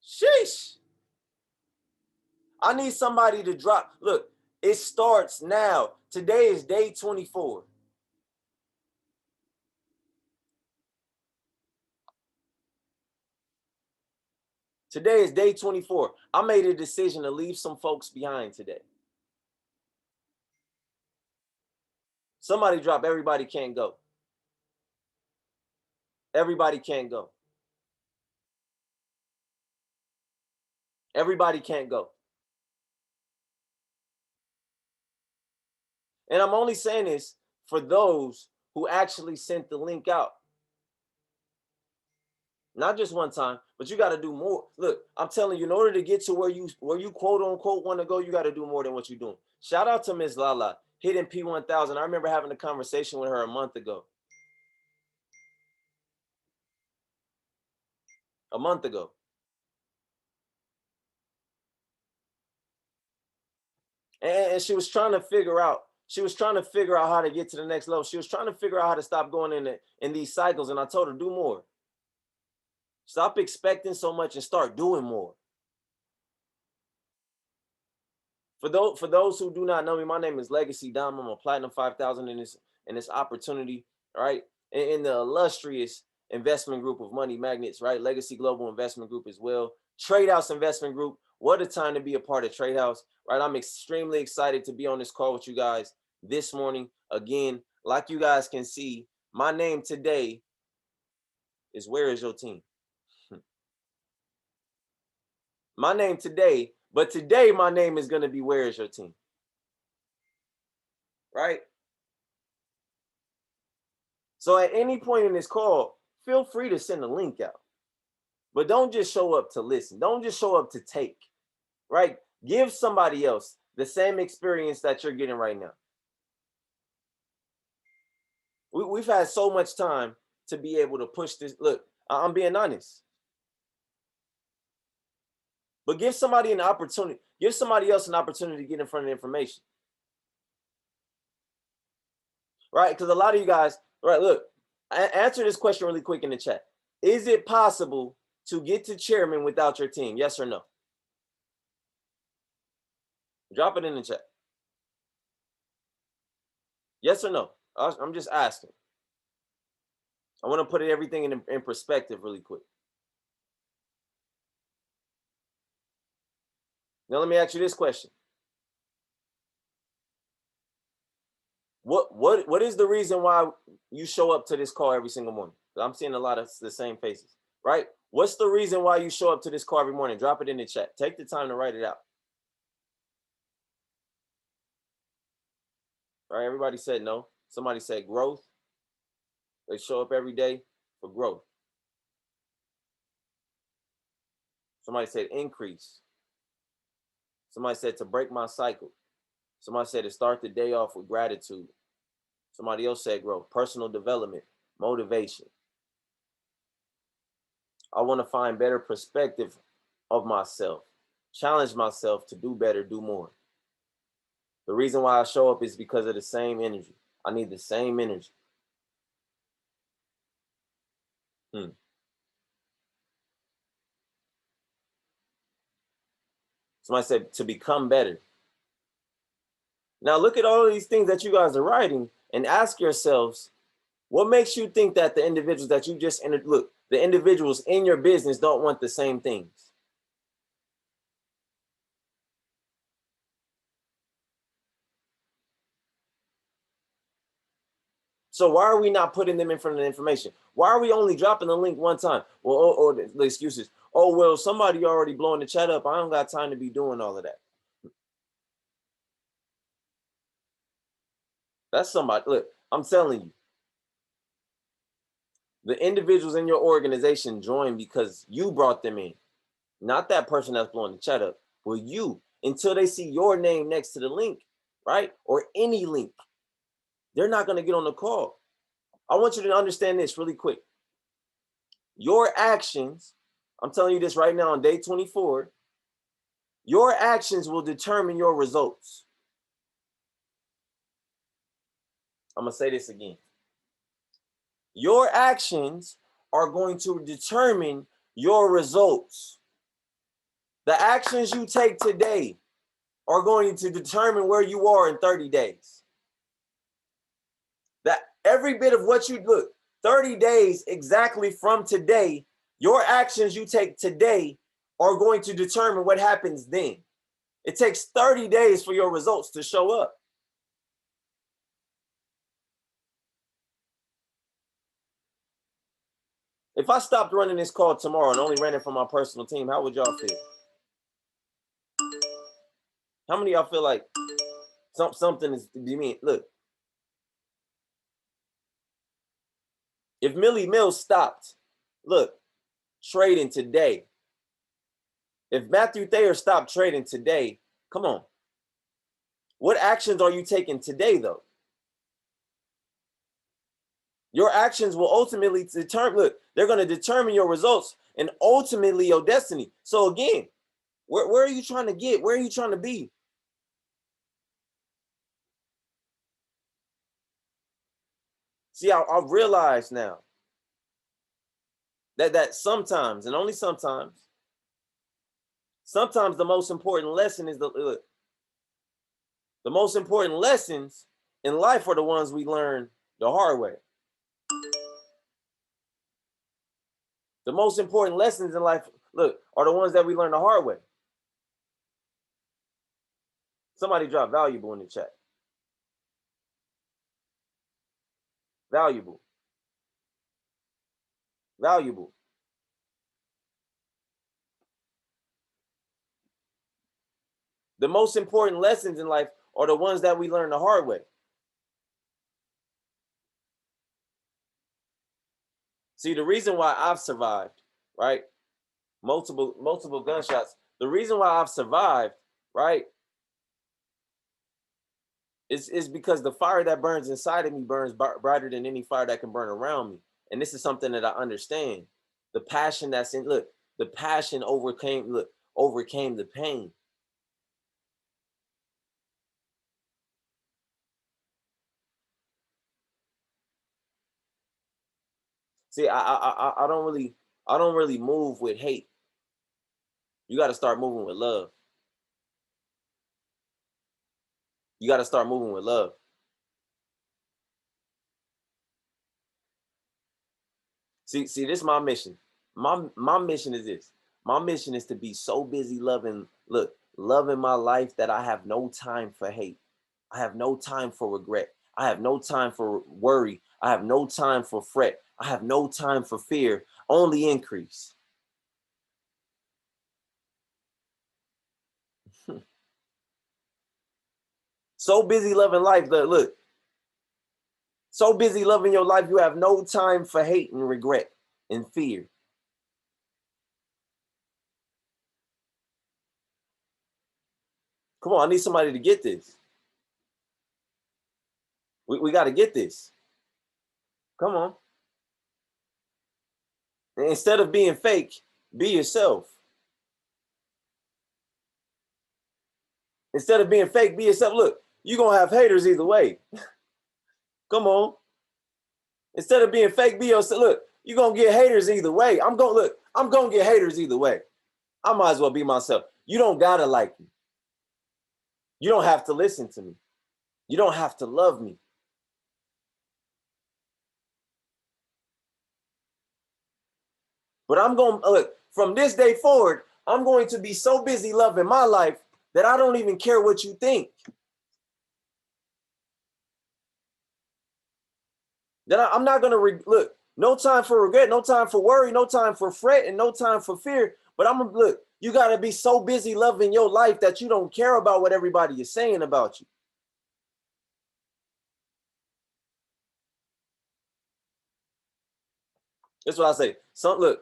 Sheesh. I need somebody to drop. Look, it starts now. Today is day 24. Today is day 24. I made a decision to leave some folks behind today. Somebody drop everybody can't go. Everybody can't go. Everybody can't go. And I'm only saying this for those who actually sent the link out. Not just one time, but you got to do more. Look, I'm telling you, in order to get to where you quote unquote want to go, you got to do more than what you're doing. Shout out to Miss Lala, hitting P1000. I remember having a conversation with her a month ago. A month ago. And she was trying to figure out. She was trying to figure out how to get to the next level. She was trying to figure out how to stop going in these cycles. And I told her, do more. Stop expecting so much and start doing more. For those who do not know me, my name is Legacy Dom. I'm a Platinum 5000 in this opportunity, right? In the illustrious investment group of money magnets, right? Legacy Global Investment Group as well. Trade House Investment Group. What a time to be a part of Trade House, right? I'm extremely excited to be on this call with you guys this morning. Again, like you guys can see, my name today is Where Is Your Team? My name today, but today my name is going to be Where Is Your Team? Right? So at any point in this call, feel free to send a link out. But don't just show up to listen. Don't just show up to take, right? Give somebody else the same experience that you're getting right now. We've had so much time to be able to push this. Look, I'm being honest. But give somebody an opportunity. Give somebody else an opportunity to get in front of the information. Right? Because a lot of you guys, right, look, answer this question really quick in the chat. Is it possible to get to chairman without your team? Yes or no? Drop it in the chat. Yes or no? I'm just asking. I want to put everything in perspective really quick. Now let me ask you this question. What is the reason why you show up to this call every single morning? I'm seeing a lot of the same faces, right? What's the reason why you show up to this call every morning? Drop it in the chat. Take the time to write it out. All right, everybody said no. Somebody said growth. They show up every day for growth. Somebody said increase. Somebody said to break my cycle. Somebody said to start the day off with gratitude. Somebody else said growth, personal development, motivation. I want to find better perspective of myself, challenge myself to do better, do more. The reason why I show up is because of the same energy. I need the same energy. Somebody said to become better. Now look at all of these things that you guys are writing and ask yourselves, what makes you think that the individuals that you just entered, look, the individuals in your business don't want the same things? So why are we not putting them in front of the information? Why are we only dropping the link one time? Well, or the excuses. Oh, well, somebody already blowing the chat up. I don't got time to be doing all of that. That's somebody. Look, I'm telling you. The individuals in your organization join because you brought them in. Not that person that's blowing the chat up. Well, you, until they see your name next to the link, right? Or any link, they're not going to get on the call. I want you to understand this really quick. Your actions, I'm telling you this right now on day 24, your actions will determine your results. I'm going to say this again. Your actions are going to determine your results. The actions you take today are going to determine where you are in 30 days. That every bit of what you look, 30 days exactly from today, your actions you take today are going to determine what happens then. It takes 30 days for your results to show up. If I stopped running this call tomorrow and only ran it for my personal team, how would y'all feel? How many of y'all feel like something is, you mean, look, if Millie Mills stopped, look, trading today, if Matthew Thayer stopped trading today, come on. What actions are you taking today, though? Your actions will ultimately determine, look, they're going to determine your results and ultimately your destiny. So again, where are you trying to get? Where are you trying to be? See, I realize now that sometimes, and only sometimes the most important lesson is the most important lessons in life are the ones we learn the hard way. The most important lessons in life, look, are the ones that we learn the hard way. Somebody drop valuable in the chat. Valuable. Valuable. The most important lessons in life are the ones that we learn the hard way. See, the reason why I've survived, right? Multiple gunshots. The reason why I've survived, right, is because the fire that burns inside of me burns brighter than any fire that can burn around me. And this is something that I understand. The passion that's in, look, the passion overcame the pain. See, I don't really move with hate. You got to start moving with love. You got to start moving with love. See, this is my mission. My mission is this. My mission is to be so busy loving my life that I have no time for hate. I have no time for regret. I have no time for worry. I have no time for fret. I have no time for fear. Only increase. So busy loving life that look. So busy loving your life, you have no time for hate and regret and fear. Come on, I need somebody to get this. We got to get this. Come on. And instead of being fake, be yourself. Instead of being fake, be yourself. Look, you're going to have haters either way. Come on. Instead of being fake, be yourself. Look, you're going to get haters either way. I'm going to get haters either way. I might as well be myself. You don't got to like me. You don't have to listen to me. You don't have to love me. But I'm going to look from this day forward, I'm going to be so busy loving my life that I don't even care what you think. That I'm not going to look, no time for regret, no time for worry, no time for fret, and no time for fear. But I'm going to look, you got to be so busy loving your life that you don't care about what everybody is saying about you. That's what I say. Look,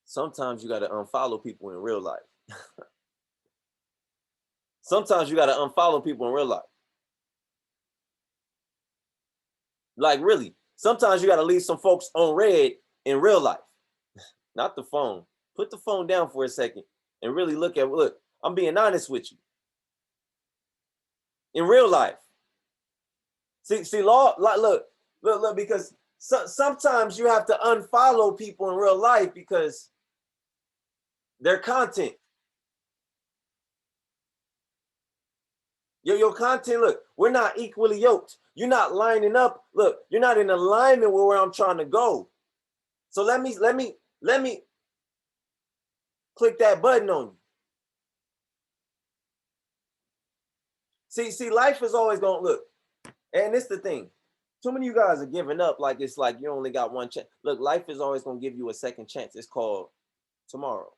sometimes you got to unfollow people in real life. Sometimes you got to unfollow people in real life. Like really, sometimes you got to leave some folks on red in real life, not the phone. Put the phone down for a second and really look, I'm being honest with you. In real life. See, look, because sometimes you have to unfollow people in real life because their content Your content, look, we're not equally yoked. You're not lining up. Look, you're not in alignment with where I'm trying to go. So let me click that button on you. See, life is always gonna look, and it's the thing. Too many of you guys are giving up like it's like you only got one chance. Look, life is always gonna give you a second chance. It's called tomorrow.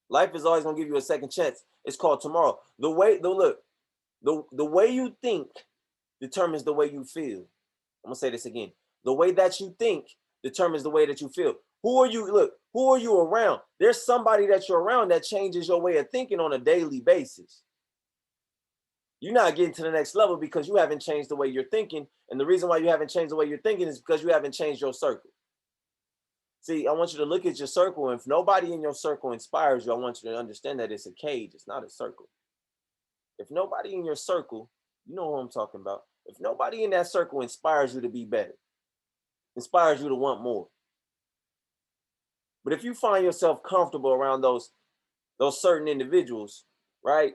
Life is always gonna give you a second chance. It's called tomorrow. The way you think determines the way you feel. I'm gonna say this again. The way that you think determines the way that you feel. Who are you around? There's somebody that you're around that changes your way of thinking on a daily basis. You're not getting to the next level because you haven't changed the way you're thinking. And the reason why you haven't changed the way you're thinking is because you haven't changed your circle. See, I want you to look at your circle. And if nobody in your circle inspires you, I want you to understand that it's a cage. It's not a circle. If nobody in your circle, you know who I'm talking about. If nobody in that circle inspires you to be better, inspires you to want more. But if you find yourself comfortable around those certain individuals, right?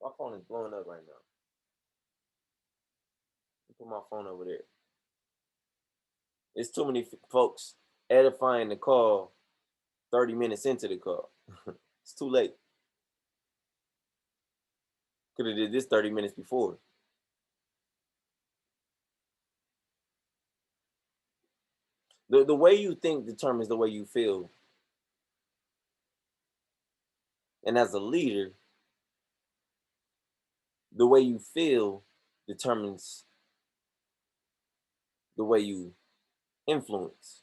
My phone is blowing up right now. Put my phone over there. It's too many folks edifying the call 30 minutes into the call. It's too late. Could have did this 30 minutes before. The way you think determines the way you feel. And as a leader, the way you feel determines the way you influence.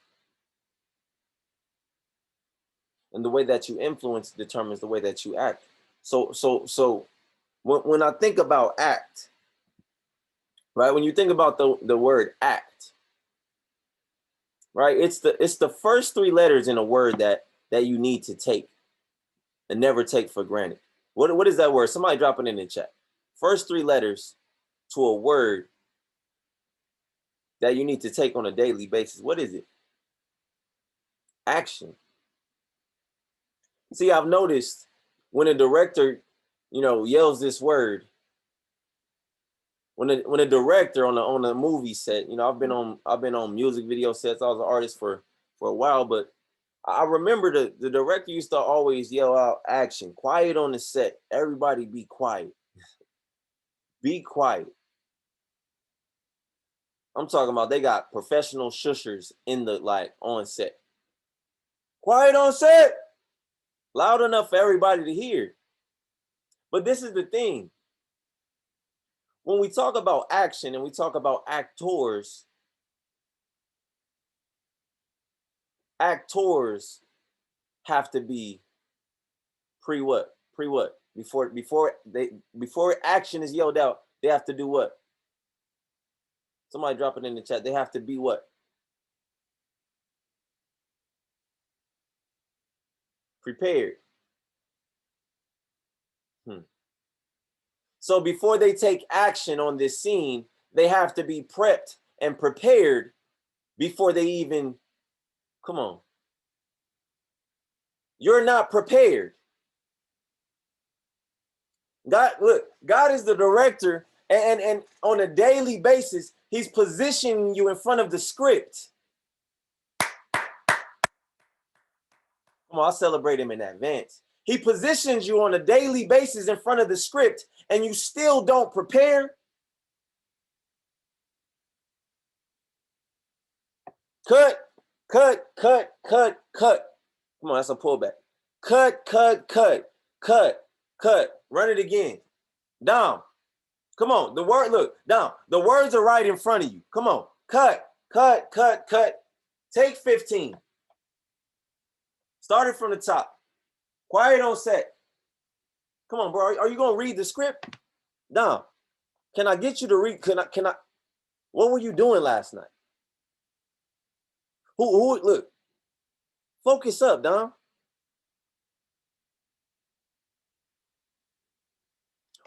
And the way that you influence determines the way that you act. So when I think about act, right? When you think about the word act, right? It's the first three letters in a word that you need to take and never take for granted. What is that word? Somebody drop it in the chat. First three letters to a word that you need to take on a daily basis. What is it? Action. See, I've noticed when a director, yells this word, when a director on a movie set, I've been on music video sets. I was an artist for a while, but I remember the director used to always yell out action, quiet on the set. Everybody be quiet. Be quiet. I'm talking about they got professional shushers in the on set. Quiet on set. Loud enough for everybody to hear. But this is the thing. When we talk about action and we talk about actors have to be pre what? Before action is yelled out, they have to do what? Somebody drop it in the chat. They have to be what? Prepared. So before they take action on this scene, they have to be prepped and prepared before they even, come on. You're not prepared. God is the director, and on a daily basis, he's positioning you in front of the script. Come on, I'll celebrate him in advance. He positions you on a daily basis in front of the script, and you still don't prepare. Cut. Come on, that's a pullback. Cut. Run it again. Dom. Come on. Dom. The words are right in front of you. Come on. Cut. Take 15. Start it from the top. Quiet on set. Come on, bro. Are you gonna read the script? Dom, can I get you to read? Can I? What were you doing last night? Look. Focus up, Dom.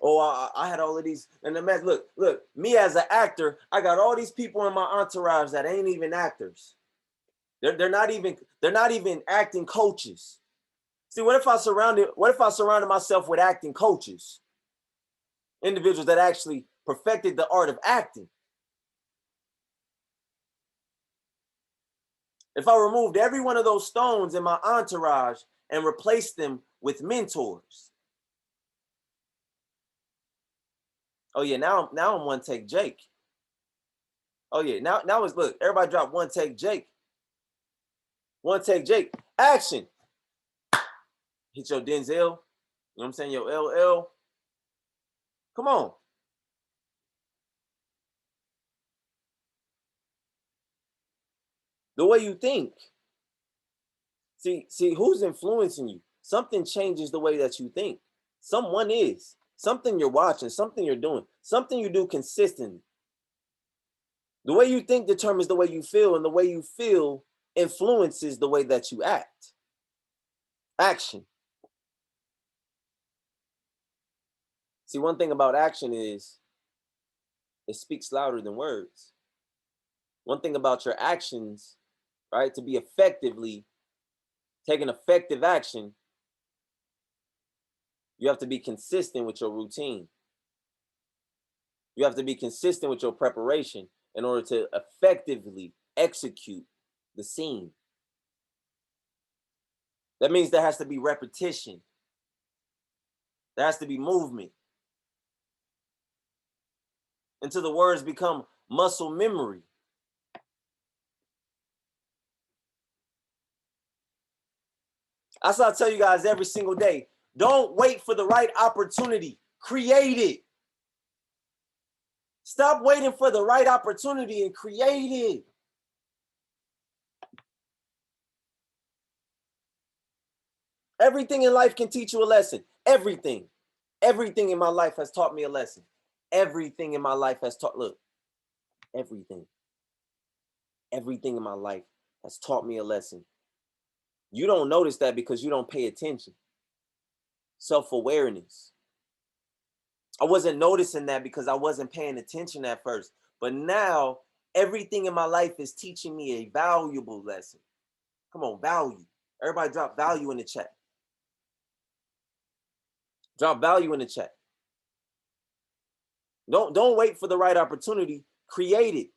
Oh, I had all of these, and the man, look, me as an actor, I got all these people in my entourage that ain't even actors. They're not even acting coaches. See, what if I surrounded myself with acting coaches? Individuals that actually perfected the art of acting. If I removed every one of those stones in my entourage and replaced them with mentors. Oh yeah, now I'm one take Jake. Oh yeah, now it's, look, everybody drop one take Jake. One take Jake. Action. Hit your Denzel. You know what I'm saying? Your LL. Come on. The way you think. See who's influencing you? Something changes the way that you think. Someone is. Something you're watching, something you're doing, something you do consistently. The way you think determines the way you feel, and the way you feel influences the way that you act. Action. See, one thing about action is it speaks louder than words. One thing about your actions, right, to be effectively taking effective action, you have to be consistent with your routine. You have to be consistent with your preparation in order to effectively execute the scene. That means there has to be repetition. There has to be movement until the words become muscle memory. That's what I tell you guys every single day. Don't wait for the right opportunity. Create it. Stop waiting for the right opportunity and create it. Everything in life can teach you a lesson. Everything. Everything in my life has taught me a lesson. Everything in my life has taught, look, everything. Everything in my life has taught me a lesson. You don't notice that because you don't pay attention. Self-awareness. I wasn't noticing that because I wasn't paying attention at first. But now everything in my life is teaching me a valuable lesson. Come on, value. Everybody drop value in the chat. Drop value in the chat. Don't wait for the right opportunity. Create it.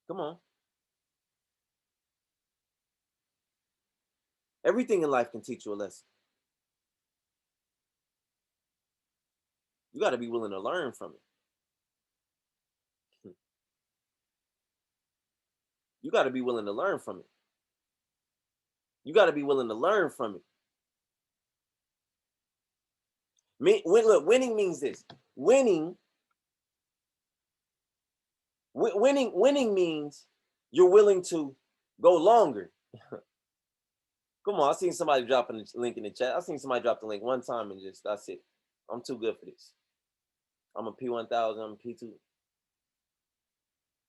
Come on. Everything in life can teach you a lesson. You got to be willing to learn from it. You got to be willing to learn from it. You got to be willing to learn from it. Look, winning means this. Winning means you're willing to go longer. Come on, I seen somebody dropping the link in the chat. I seen somebody drop the link one time and just, that's it. I'm too good for this. I'm a P1000, I'm a P2.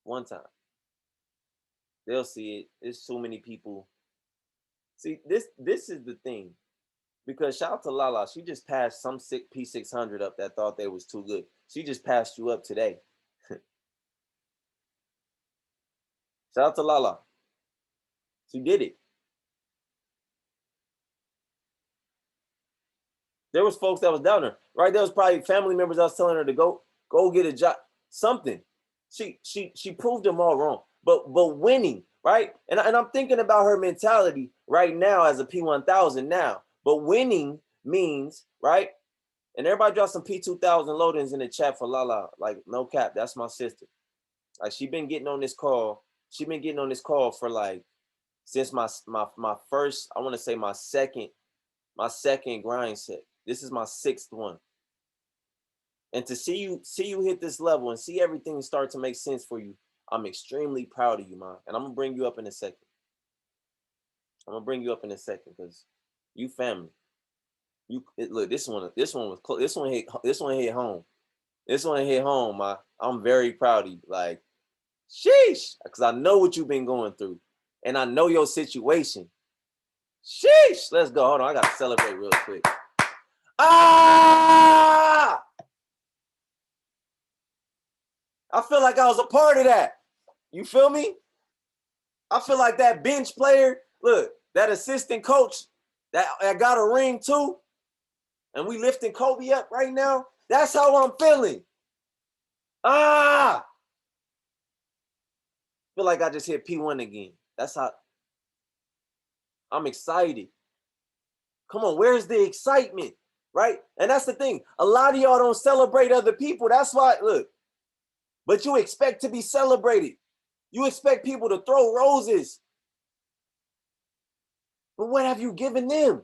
One time. They'll see it. There's so many people. See, this is the thing. Because shout out to Lala, she just passed some sick P600 up that thought they was too good. She just passed you up today. Shout out to Lala. She did it. There was folks that was down there, right? There was probably family members that was telling her to go get a job, something. She proved them all wrong. But winning, right? And I'm thinking about her mentality right now as a P1000 now. But winning means, right? And everybody drop some P2000 loadings in the chat for Lala. Like, no cap, that's my sister. Like, she been getting on this call. She been getting on this call for like since my first, I want to say my second grind set. This is my 6th one. And to see you hit this level and see everything start to make sense for you, I'm extremely proud of you, man. And I'm gonna bring you up in a second. I'm gonna bring you up in a second because you family. Look, this one was close. This one hit home. This one hit home, man. I'm very proud of you. Like, sheesh, because I know what you've been going through, and I know your situation. Sheesh, let's go. Hold on, I gotta celebrate real quick. Ah! I feel like I was a part of that. You feel me? I feel like that bench player, look, that assistant coach that got a ring too, and we lifting Kobe up right now. That's how I'm feeling. I feel like I just hit P1 again. That's how I'm excited. Come on, where's the excitement? Right? And that's the thing. A lot of y'all don't celebrate other people. That's why, look, but you expect to be celebrated. You expect people to throw roses. But what have you given them?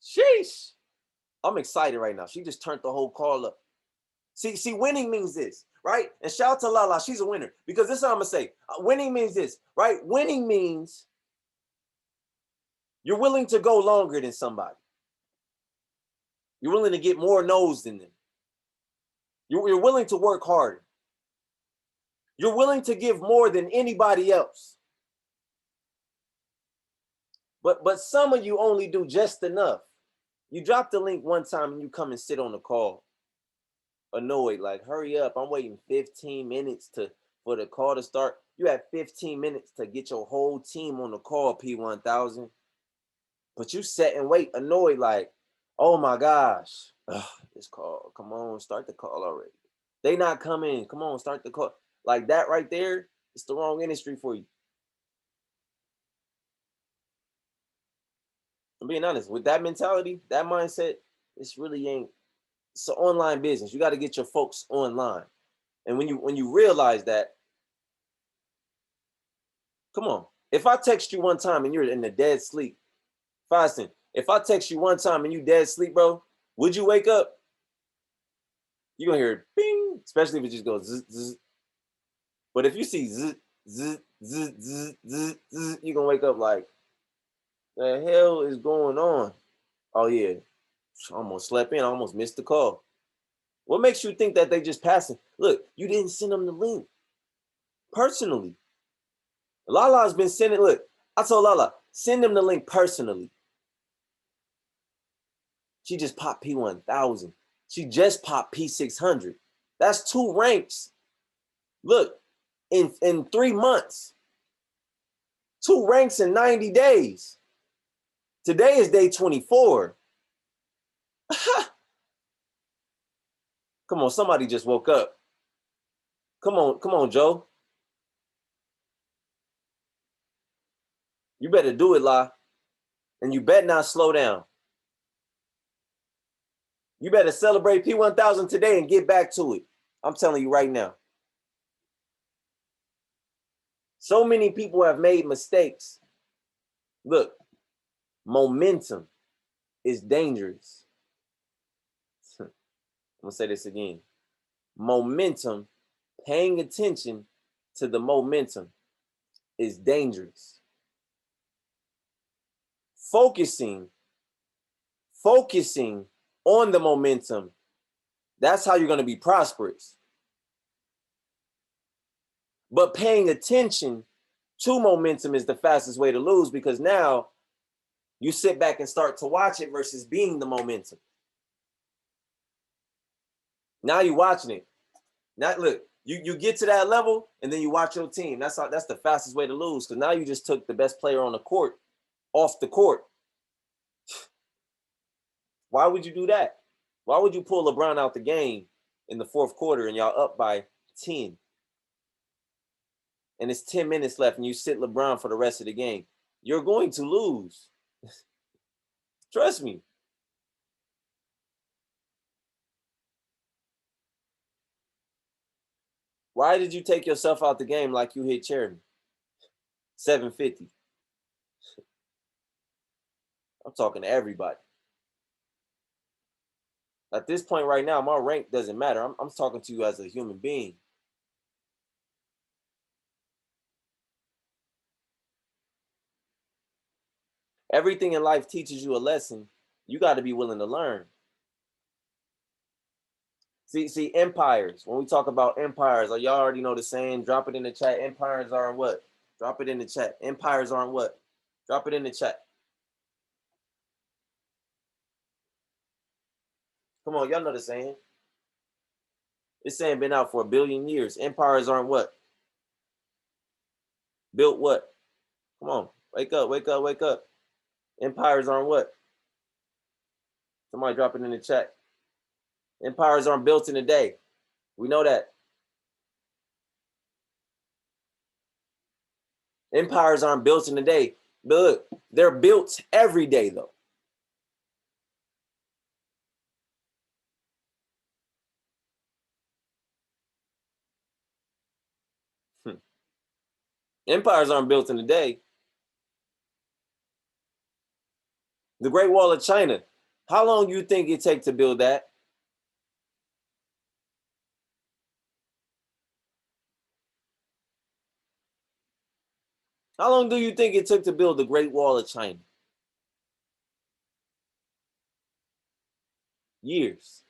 Sheesh. I'm excited right now. She just turned the whole call up. See, winning means this, right? And shout out to Lala, she's a winner. Because this is what I'm gonna say. Winning means this, right? Winning means you're willing to go longer than somebody. You're willing to get more no's than them. You're willing to work harder. You're willing to give more than anybody else. But some of you only do just enough. You drop the link one time and you come and sit on the call, annoyed, like, hurry up, I'm waiting 15 minutes for the call to start. You have 15 minutes to get your whole team on the call, P1000. But you sit and wait, annoyed, like, oh my gosh, this call, come on, start the call already. They not coming, come on, start the call. Like that right there, it's the wrong industry for you. I'm being honest, with that mentality, that mindset, this really ain't, it's an online business. You got to get your folks online. And when you realize that, come on, if I text you one time and you're in the dead sleep, Fasting, if I text you one time and you dead sleep, bro, would you wake up? You're going to hear it, bing, especially if it just goes zzz, zzz. But if you see zzz, zzz, zzz, zzz, zzz, zzz, you're going to wake up like, the hell is going on? Oh, yeah, I almost slept in. I almost missed the call. What makes you think that they just passing? Look, you didn't send them the link personally. Lala's been sending, look, I told Lala, send them the link personally. She just popped P1000. She just popped P600. That's 2 ranks. Look, in 3 months. 2 ranks in 90 days. Today is day 24. Come on, somebody just woke up. Come on, Joe. You better do it, La. And you better not slow down. You better celebrate P1000 today and get back to it. I'm telling you right now. So many people have made mistakes. Look, momentum is dangerous. I'm gonna say this again. Momentum, paying attention to the momentum is dangerous. Focusing on the momentum, that's how you're going to be prosperous. But paying attention to momentum is the fastest way to lose, because now you sit back and start to watch it versus being the momentum. Now you're watching it. Now look, you get to that level and then you watch your team. That's the fastest way to lose, because now you just took the best player on the court off the court. Why would you do that? Why would you pull LeBron out the game in the 4th quarter and y'all up by 10? And it's 10 minutes left and you sit LeBron for the rest of the game? You're going to lose. Trust me. Why did you take yourself out the game like you hit charity? 750. I'm talking to everybody. At this point right now, my rank doesn't matter. I'm talking to you as a human being. Everything in life teaches you a lesson. You got to be willing to learn. See, empires. When we talk about empires, y'all already know the saying. Drop it in the chat. Empires aren't what? Drop it in the chat. Empires aren't what? Drop it in the chat. Come on, y'all know the saying. This saying been out for 1 billion years. Empires aren't what? Built what? Come on, wake up, wake up, wake up. Empires aren't what? Somebody drop it in the chat. Empires aren't built in a day. We know that. Empires aren't built in a day. But look, they're built every day, though. Empires aren't built in a day. The Great Wall of China, how long do you think it take to build that? How long do you think it took to build the Great Wall of China? Years.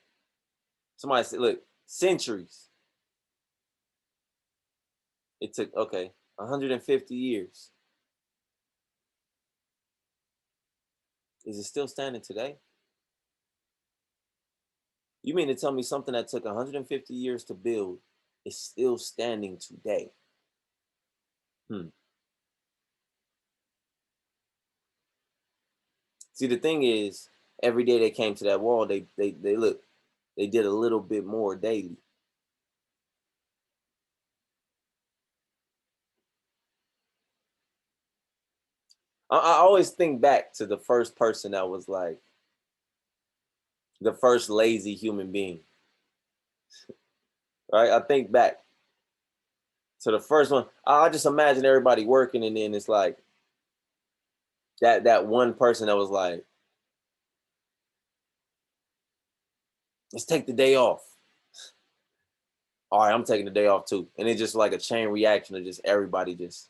Somebody said, look, centuries. It took, okay, 150 years. Is it still standing today? You mean to tell me something that took 150 years to build is still standing today? See, the thing is, every day they came to that wall, they look, they did a little bit more daily. I always think back to the first person that was like the first lazy human being. Right? I think back to the first one. I just imagine everybody working, and then it's like that one person that was like, let's take the day off. All right, I'm taking the day off too. And it's just like a chain reaction of just everybody just.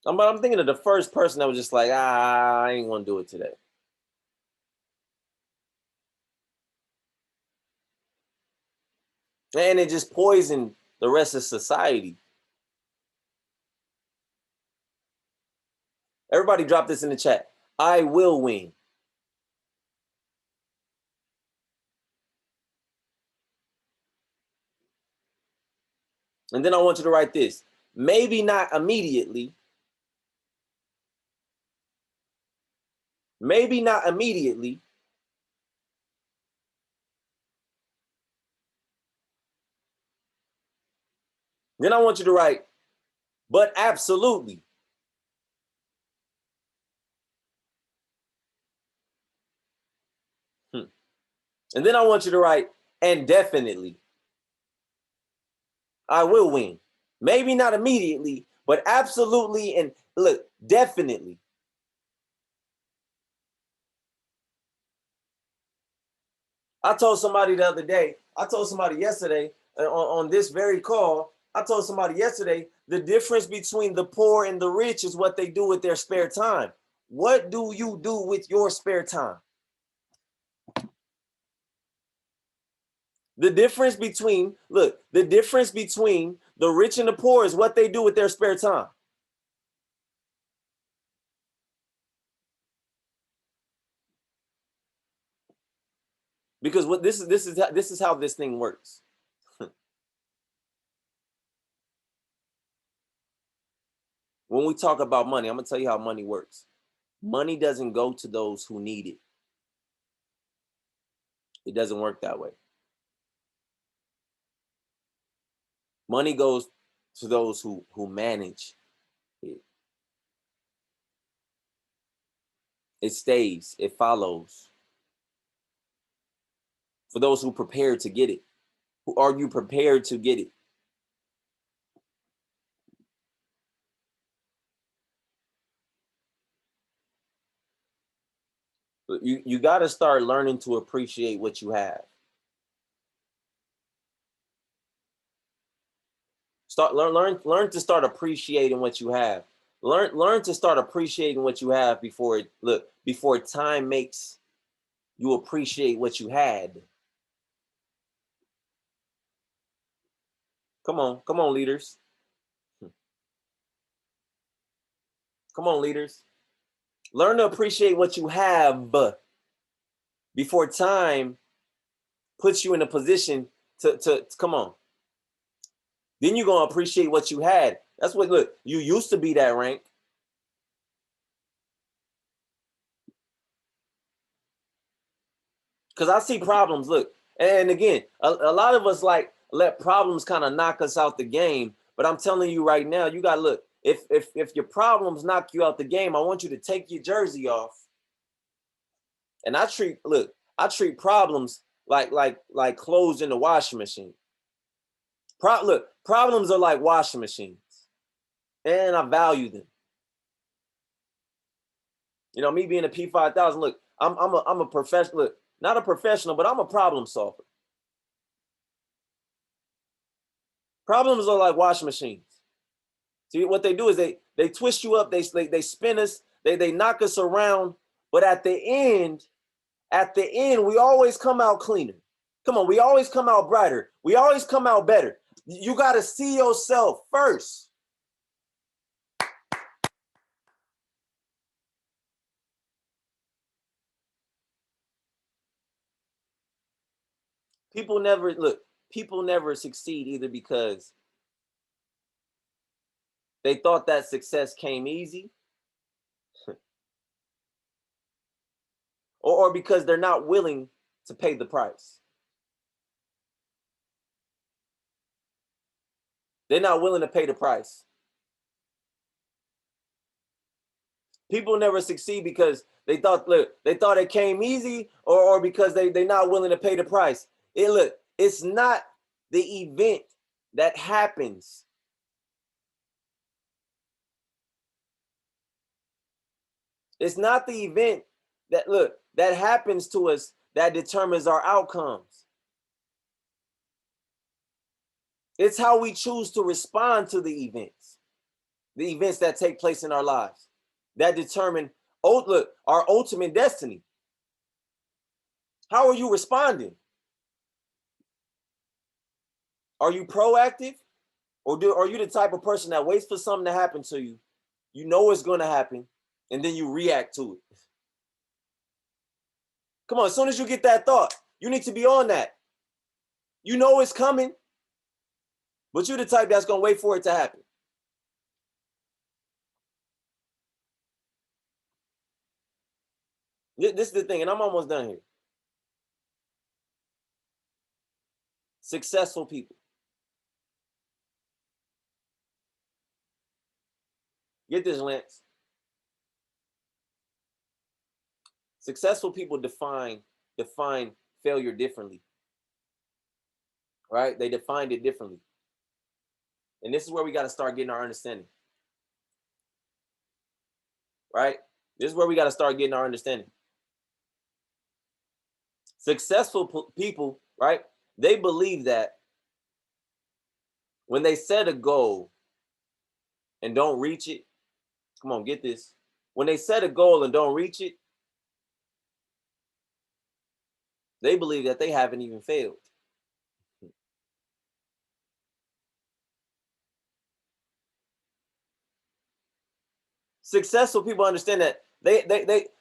I'm thinking of the first person that was just like, I ain't gonna do it today. And it just poisoned the rest of society. Everybody drop this in the chat. I will win. And then I want you to write this. Maybe not immediately. Maybe not immediately. Then I want you to write, but absolutely. And then I want you to write, and definitely. I will win. Maybe not immediately, but absolutely. And look, definitely. I told somebody the other day, I told somebody yesterday on this very call, I told somebody yesterday, the difference between the poor and the rich is what they do with their spare time. What do you do with your spare time? The difference between, look, the difference between the rich and the poor is what they do with their spare time. Because what this is how this thing works. When we talk about money, I'm gonna tell you how money works. Money doesn't go to those who need it. It doesn't work that way. Money goes to those who manage it. It stays, it follows. For those who prepare to get it. Who are you prepared to get it? You got to start learning to appreciate what you have. Learn to start appreciating what you have. Learn to start appreciating what you have before time makes you appreciate what you had. Come on, leaders. Come on, leaders. Learn to appreciate what you have before time puts you in a position to come on. Then you're going to appreciate what you had. That's what, look, you used to be that rank. Because I see problems, look, and again, a lot of us like let problems kind of knock us out the game. But I'm telling you right now, you got to look, if your problems knock you out the game, I want you to take your jersey off. And I treat problems like clothes in the washing machine. Look, problems are like washing machines, and I value them. You know, me being a P5000, look, I'm a professional, look, not a professional, but I'm a problem solver. Problems are like washing machines. See, what they do is they twist you up, they spin us, they knock us around, but at the end, we always come out cleaner. Come on, we always come out brighter. We always come out better. You got to see yourself first. People never succeed either because they thought that success came easy, or because they're not willing to pay the price. They're not willing to pay the price. People never succeed because they thought it came easy, or because they're not willing to pay the price. It's not the event that happens. It's not the event that happens to us that determines our outcomes. It's how we choose to respond to the events that take place in our lives that determine our ultimate destiny. How are you responding? Are you proactive, or are you the type of person that waits for something to happen to you? You know it's going to happen, and then you react to it. Come on, as soon as you get that thought, you need to be on that. You know it's coming, but you're the type that's going to wait for it to happen. This is the thing, and I'm almost done here. Successful people. Get this, Lance. Successful people define failure differently. Right? They defined it differently. And this is where we got to start getting our understanding. Right? This is where we got to start getting our understanding. Successful people, right? They believe that when they set a goal and don't reach it, come on, get this. When they set a goal and don't reach it, they believe that they haven't even failed. Successful people understand that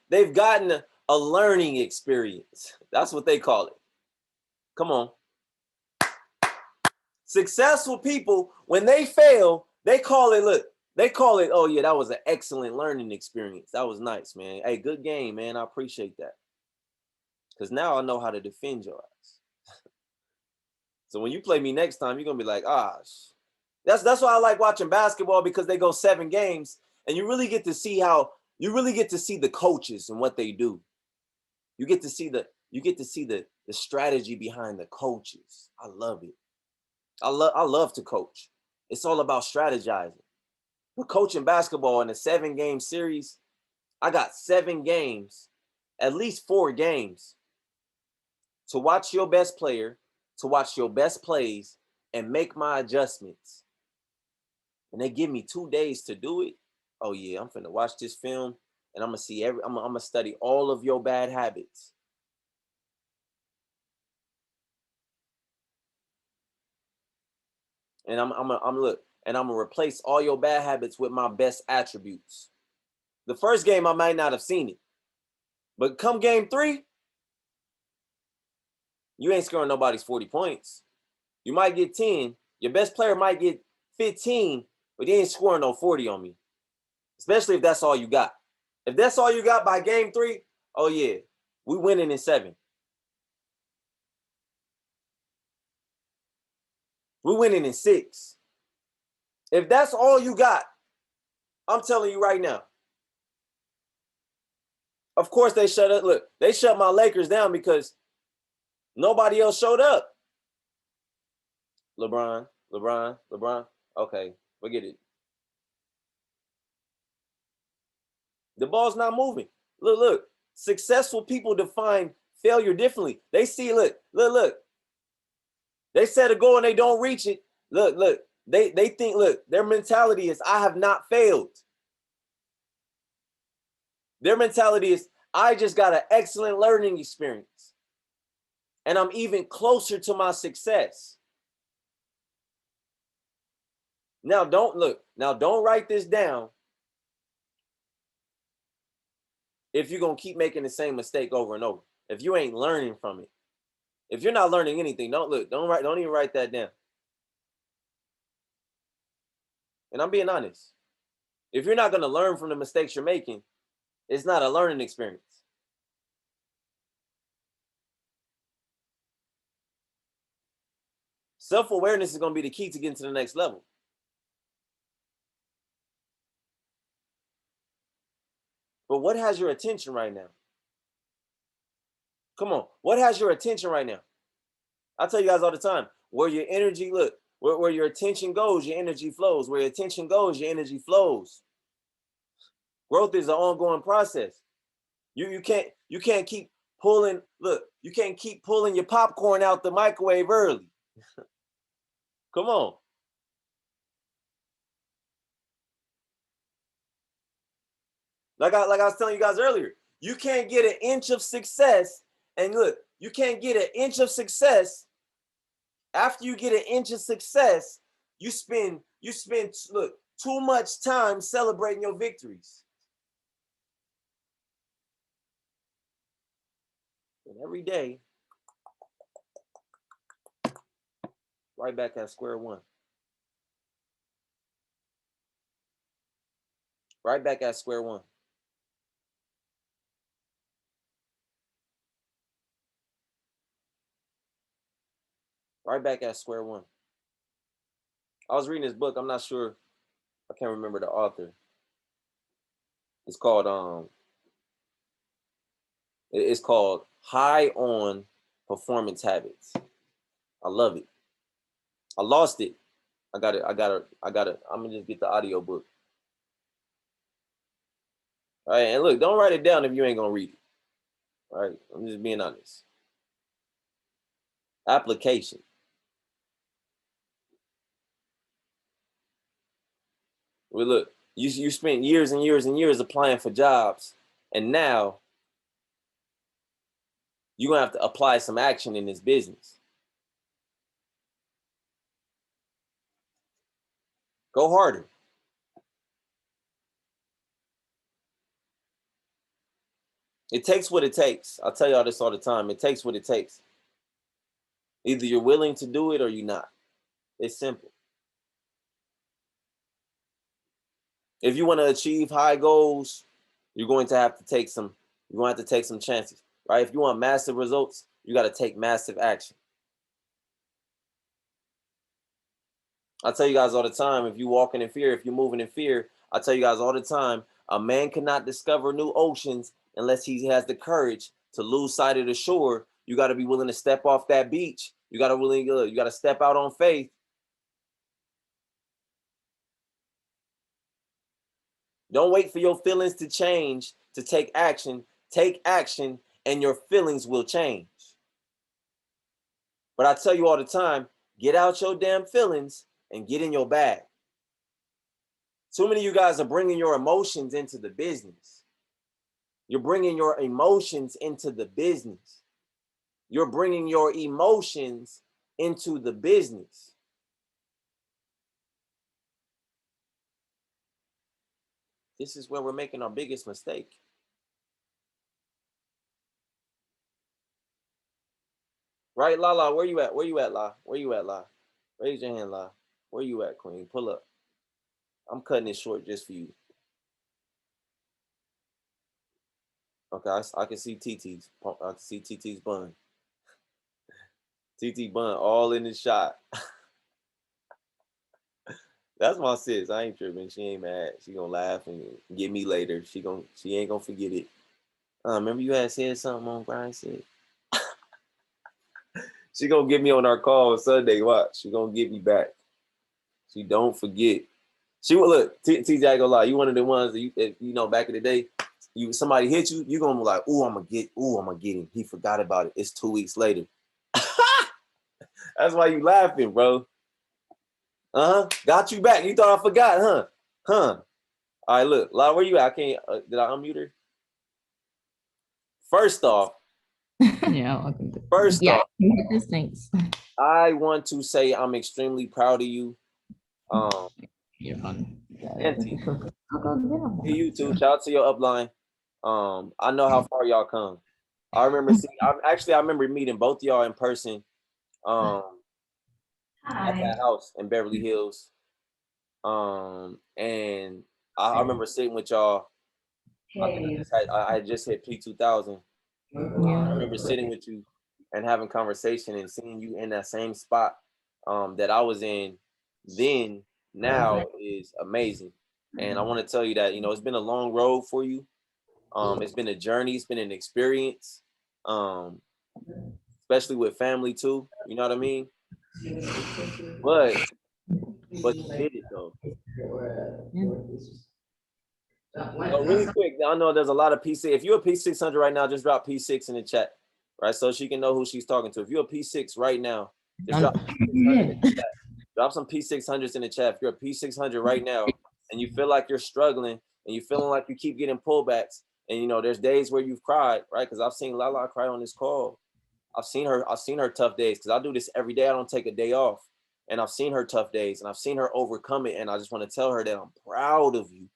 they've gotten a learning experience. That's what they call it. Come on. Successful people, when they fail, they call it, oh yeah, that was an excellent learning experience. That was nice, man. Hey, good game, man. I appreciate that. Because now I know how to defend your ass. So when you play me next time, you're gonna be like, that's why I like watching basketball, because they go 7 games and you really get to see the coaches and what they do. You get to see the strategy behind the coaches. I love it. I love to coach. It's all about strategizing. But coaching basketball in a 7-game series, I got 7 games, at least 4 games, to watch your best player, to watch your best plays, and make my adjustments. And they give me 2 days to do it. Oh yeah, I'm finna watch this film, and I'm gonna study all of your bad habits. And I'm gonna replace all your bad habits with my best attributes. The first game I might not have seen it, but come game 3, you ain't scoring nobody's 40 points. You might get 10, Your best player might get 15, but he ain't scoring no 40 on me. Especially if that's all you got. If that's all you got by game 3, oh yeah, we winning in 7. We winning in 6. If that's all you got, I'm telling you right now. Of course they shut up. Look, they shut my Lakers down because nobody else showed up. LeBron. Okay, forget it. The ball's not moving. Look. Successful people define failure differently. They see, look. They set a goal and they don't reach it. Look. They think, look, their mentality is, I have not failed. Their mentality is, I just got an excellent learning experience. And I'm even closer to my success. Now, don't write this down if you're going to keep making the same mistake over and over. If you ain't learning from it. If you're not learning anything, don't even write that down. And I'm being honest. If you're not going to learn from the mistakes you're making, it's not a learning experience. Self-awareness is going to be the key to getting to the next level. But what has your attention right now? Come on. What has your attention right now? I tell you guys all the time, where your energy, look, where your attention goes, your energy flows. Where your attention goes, your energy flows. Growth is an ongoing process. You can't keep pulling, look, you can't keep pulling your popcorn out the microwave early. Come on. Like I was telling you guys earlier, you can't get an inch of success. And look, you can't get an inch of success. After you get an inch of success, you spend look, too much time celebrating your victories. And every day, right back at square one. Right back at square one. Right back at square one. I was reading this book. I'm not sure. I can't remember the author. It's called it's called High on Performance Habits. I love it. I lost it. I got it. I'm gonna just get the audio book. All right, and look, don't write it down if you ain't gonna read it. All right, I'm just being honest. Application. Well, look, you spent years and years and years applying for jobs, and now you're gonna have to apply some action in this business. Go harder. It takes what it takes. I tell y'all this all the time. It takes what it takes. Either you're willing to do it or you're not. It's simple. If you want to achieve high goals, you're going to have to take some. You're going to have to take some chances, right? If you want massive results, you got to take massive action. I tell you guys all the time, if you're walking in fear, if you're moving in fear, I tell you guys all the time, a man cannot discover new oceans unless he has the courage to lose sight of the shore. You got to be willing to step off that beach. You got to step out on faith. Don't wait for your feelings to change to take action. Take action and your feelings will change. But I tell you all the time, get out your damn feelings and get in your bag. Too many of you guys are bringing your emotions into the business. You're bringing your emotions into the business. You're bringing your emotions into the business. This is where we're making our biggest mistake. Right, Lala? Where you at? Where you at, La? Where you at, La? Raise your hand, live. Where you at, Queen? Pull up. I'm cutting it short just for you. Okay, I can see TT's. I can see TT's bun. TT bun all in the shot. That's my sis. I ain't tripping. She ain't mad. She gonna laugh and get me later. She ain't gonna forget it. Remember you had said something on Grindset? She gonna get me on our call on Sunday. Watch. She gonna get me back. She don't forget. She will look. TJ, I gonna lie. You one of the ones that you know back in the day. Somebody hit you. You gonna be like, ooh, I'm gonna get him. He forgot about it. It's 2 weeks later. That's why you laughing, bro. Got you back. You thought I forgot, huh? All right, look, La, where you at? I can't. Did I unmute her? First off, yeah. First off, thanks. I want to say I'm extremely proud of you. You're fun. And you too. Shout out to your upline. I know how far y'all come. I remember I remember meeting both y'all in person. At that house in Beverly Hills. And I remember sitting with y'all. I think I just hit P2000. I remember sitting with you and having conversation and seeing you in that same spot that I was in then. Now is amazing. And I want to tell you that, you know, it's been a long road for you. It's been a journey. It's been an experience, especially with family too. You know what I mean? But you did it though. So really quick, I know there's a lot of P6. If you're a P600 right now, just drop P6 in the chat, right? So she can know who she's talking to. If you're a P6 right now, just drop P600 in the chat. Drop some P600s in the chat. If you're a P600 right now and you feel like you're struggling and you're feeling like you keep getting pullbacks, and you know there's days where you've cried, right? Because I've seen Lala cry on this call. I've seen her tough days because I do this every day. I don't take a day off, and I've seen her tough days and I've seen her overcome it. And I just want to tell her that I'm proud of you.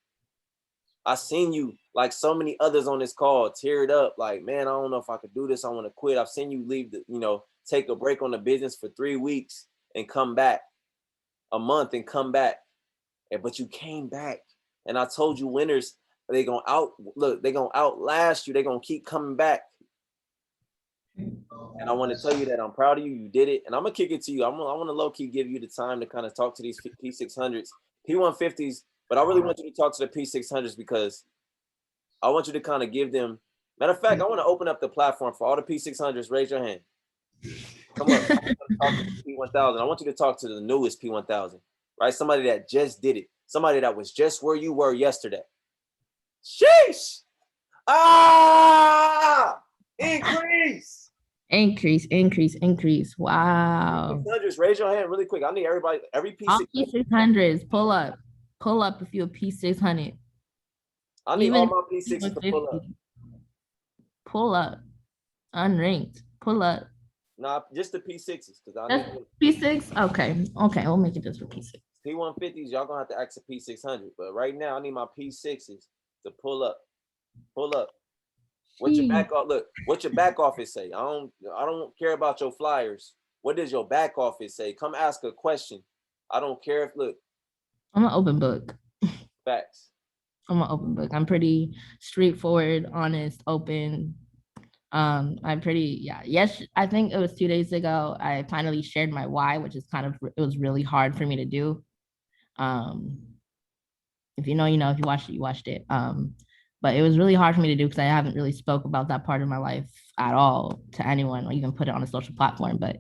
I seen you, like so many others on this call, teared up, like, man, I don't know if I could do this. I want to quit. I've seen you leave, take a break on the business for 3 weeks and come back, a month and come back. But you came back. And I told you winners, they're going to outlast you. They're going to keep coming back. And I want to tell you that I'm proud of you. You did it. And I'm going to kick it to you. I want to low-key give you the time to kind of talk to these P600s, P150s, but I really want you to talk to the P600s because I want you to kind of give them. Matter of fact, I want to open up the platform for all the P600s. Raise your hand. Come up. Talk to the P1000. I want you to talk to the newest P1000, right? Somebody that just did it. Somebody that was just where you were yesterday. Sheesh. Increase. Increase. Wow. P600s, raise your hand really quick. I need everybody, every P600s, pull up if you're a P600. I need all my P6s to pull up. Pull up. Unranked. Pull up. Nah, just the P6s. P6? Okay, we'll make it just for P6. P150s, y'all gonna have to ask a P600. But right now, I need my P6s to pull up. Pull up. What's your back off? Look, what's your back office say? I don't care about your flyers. What does your back office say? Come ask a question. I don't care if I'm an open book. Facts. I'm an open book. I'm pretty straightforward, honest, open. I'm pretty, yes, I think it was 2 days ago, I finally shared my why, which is it was really hard for me to do. If you know, you know, if you watched it, you watched it. But it was really hard for me to do because I haven't really spoke about that part of my life at all to anyone or even put it on a social platform. But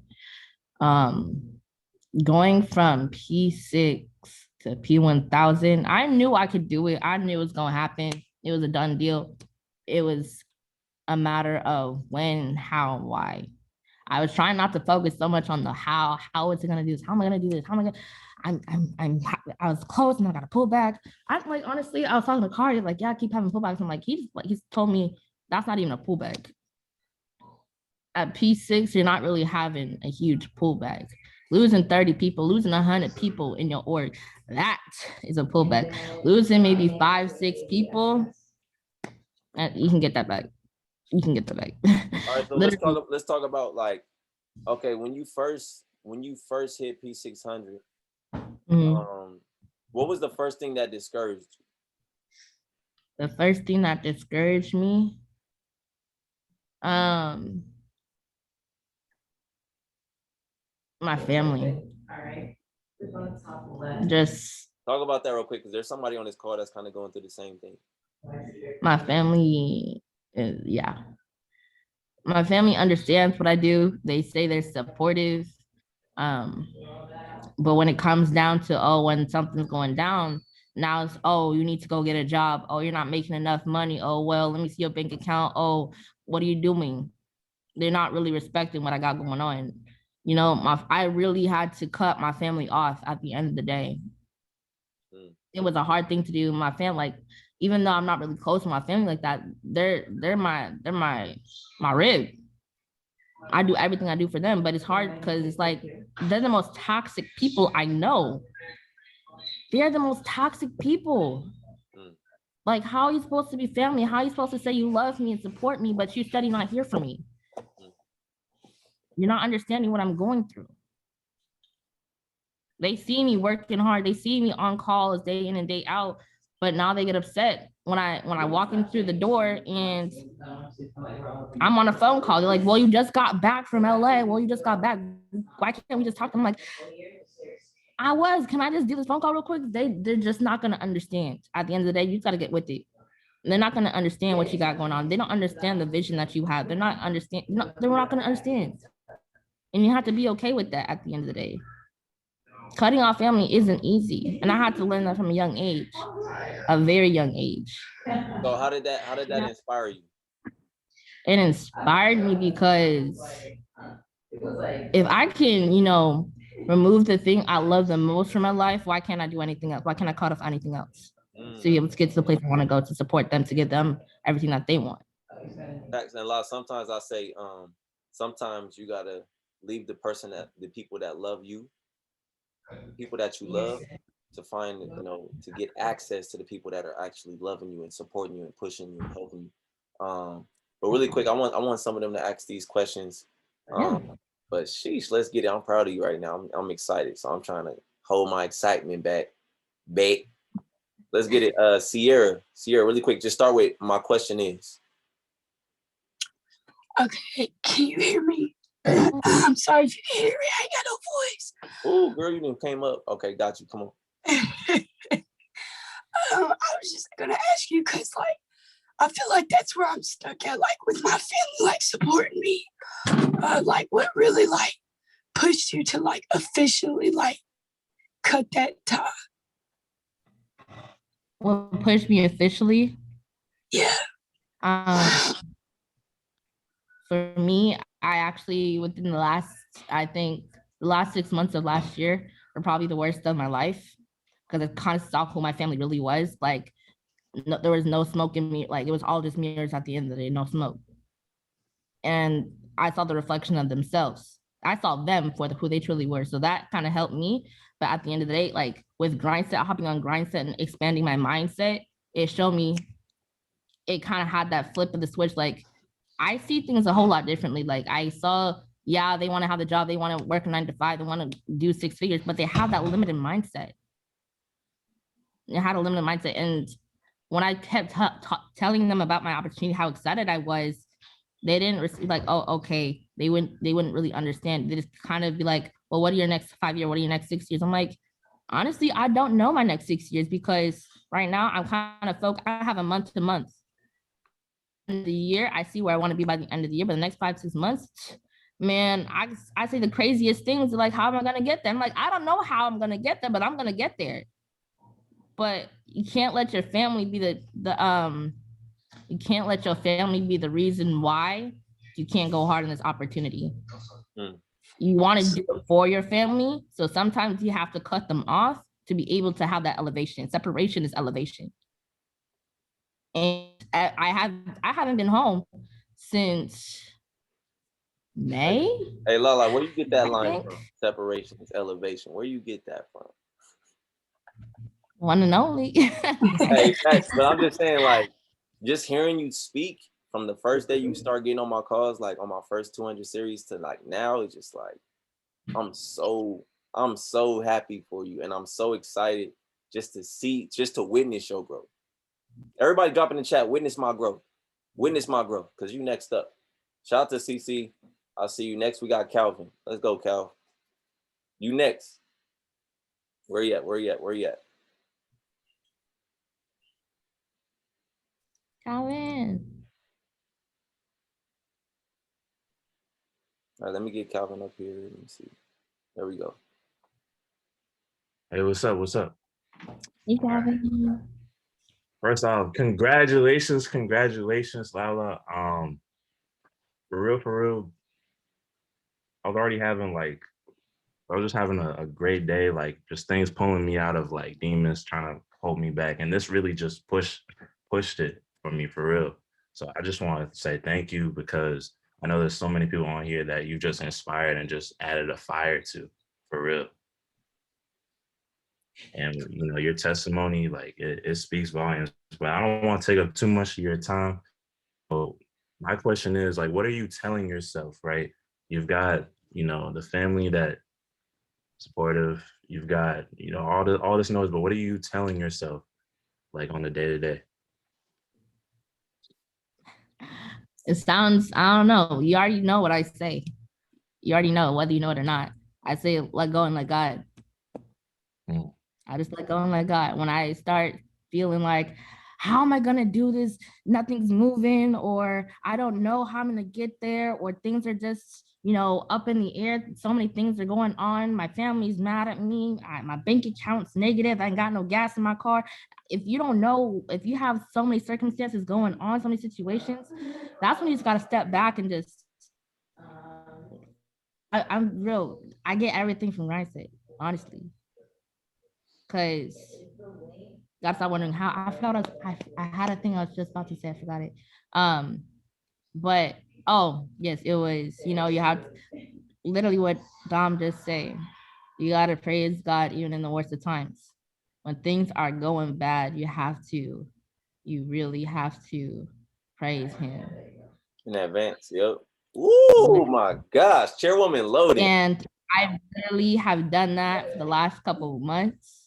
going from P6 to P1000, I knew I could do it. I knew it was going to happen. It was a done deal. It was a matter of when, how, and why. I was trying not to focus so much on the how is it going to do this? How am I going to do this? How am I going to, I was close and I got to pull back. I'm like, honestly, I was talking to Kari, like, yeah, I keep having pullbacks. I'm like, he's told me that's not even a pullback. At P6, you're not really having a huge pullback. Losing 30 people, losing 100 people in your org, that is a pullback. Losing maybe 5-6 people, you can get that back. You can get that back. All right, so let's talk about like, okay, when you first when you first hit P600, Mhm. what was the first thing that discouraged you? The first thing that discouraged me, um, my family. All right. Just Talk about that real quick, because there's somebody on this call that's kind of going through the same thing. my family is, yeah. My family understands what I do. They say they're supportive. Um, but when it comes down to, oh, when something's going down, now it's, oh, you need to go get a job. Oh, you're not making enough money. Oh, well, let me see your bank account. Oh, what are you doing? They're not really respecting what I got going on. You know, I really had to cut my family off at the end of the day. It was a hard thing to do. My family, like, even though I'm not really close to my family like that, they're my rib. I do everything I do for them, but it's hard because it's like they're the most toxic people I know. They're the most toxic people. Like, how are you supposed to be family? How are you supposed to say you love me and support me, but you study not here for me? You're not understanding what I'm going through. They see me working hard. They see me on calls day in and day out, but now they get upset when I walk in through the door and I'm on a phone call. They're like, "Well, you just got back from LA. Well, you just got back. Why can't we just talk?" I'm like, "I was. Can I just do this phone call real quick?" They're just not gonna understand. At the end of the day, you just gotta get with it. They're not gonna understand what you got going on. They don't understand the vision that you have. They're not understand. No, they're not gonna understand. And you have to be okay with that at the end of the day. Cutting off family isn't easy. And I had to learn that from a young age, a very young age. So how did that inspire you? It inspired me because if I can, remove the thing I love the most from my life, why can't I do anything else? Why can't I cut off anything else? To be able to get to the place I want to go, to support them, to give them everything that they want. Facts. And a lot. Sometimes I say, sometimes you gotta leave the people that love you, people that you love, to find, to get access to the people that are actually loving you and supporting you and pushing you and helping you. But really quick, I want some of them to ask these questions. Yeah. But sheesh, let's get it. I'm proud of you right now. I'm excited, so I'm trying to hold my excitement back. Let's get it. Sierra, really quick. Just start with my question is. Okay, can you hear me? I'm sorry if you can hear me. I ain't got no voice. Oh, girl, you didn't came up. Okay, got you. Come on. I was just gonna ask you because, like, I feel like that's where I'm stuck at, like, with my family, like, supporting me. Like, what really, like, pushed you to, like, officially, like, cut that tie? What pushed me officially? Yeah. For me, I actually, within the last 6 months of last year were probably the worst of my life because it kind of saw who my family really was. Like, no, there was no smoke in me. Like, it was all just mirrors at the end of the day, no smoke. And I saw the reflection of themselves. I saw them for who they truly were. So that kind of helped me. But at the end of the day, like with Grindset, hopping on Grindset and expanding my mindset, it showed me, it kind of had that flip of the switch. Like, I see things a whole lot differently. Like, I saw, yeah, they want to have the job, they want to work a 9 to 5, they want to do 6 figures, but they have that limited mindset. They had a limited mindset. And when I kept telling them about my opportunity, how excited I was, they didn't receive, like, oh, okay. They wouldn't really understand. They just kind of be like, well, what are your next 5 years? What are your next 6 years? I'm like, honestly, I don't know my next 6 years because right now I'm kind of focused. I have a month to month. The year, I see where I want to be by the end of the year, but the next 5-6 months, man, I say the craziest things, like, how am I gonna get there? I'm like, I don't know how I'm gonna get there, but I'm gonna get there. But you can't let your family be you can't let your family be the reason why you can't go hard in this opportunity. You want to do it for your family, so sometimes you have to cut them off to be able to have that elevation. Separation is elevation. And I haven't been home since May. Hey, Lala, where you get that line from? Separation is elevation. Where you get that from? One and only. Hey, facts, but I'm just saying, like, just hearing you speak from the first day you start getting on my calls, like on my first 200 series to like now, it's just like, I'm so happy for you, and I'm so excited just to witness your growth. Everybody drop in the chat, witness my growth. Witness my growth, because you next up. Shout out to CC. I'll see you next. We got Calvin. Let's go, Cal. You next. Where you at? Where you at? Where you at? Calvin. All right, let me get Calvin up here. Let me see. There we go. Hey, what's up? What's up? Hey, Calvin. First off, congratulations, Lala. For real, I was already having I was just having a great day, like just things pulling me out of like demons trying to hold me back. And this really just pushed it for me for real. So I just want to say thank you, because I know there's so many people on here that you just inspired and just added a fire to, for real. And you know, your testimony, like it speaks volumes. But I don't want to take up too much of your time. So my question is, like, what are you telling yourself, right? You've got, you know, the family that supportive, you've got, you know, all this noise, but what are you telling yourself, like, on the day-to-day? It sounds, I don't know. You already know what I say. You already know whether you know it or not. I say let go and let God. I just let go and let God. When I start feeling like, how am I gonna do this? Nothing's moving, or I don't know how I'm gonna get there, or things are just, you know, up in the air. So many things are going on. My family's mad at me. My bank account's negative. I ain't got no gas in my car. If you don't know, if you have so many circumstances going on, so many situations, that's when you just gotta step back and just. I'm real. I get everything from Grindset, honestly, because gotta stop wondering how I felt. I had a thing I was just about to say. I forgot it. But oh yes, it was. You know, you have literally what Dom just said. You gotta praise God even in the worst of times. When things are going bad, you really have to praise Him In advance, yep. Ooh, my gosh, Chairwoman loaded. And I literally have done that for the last couple of months.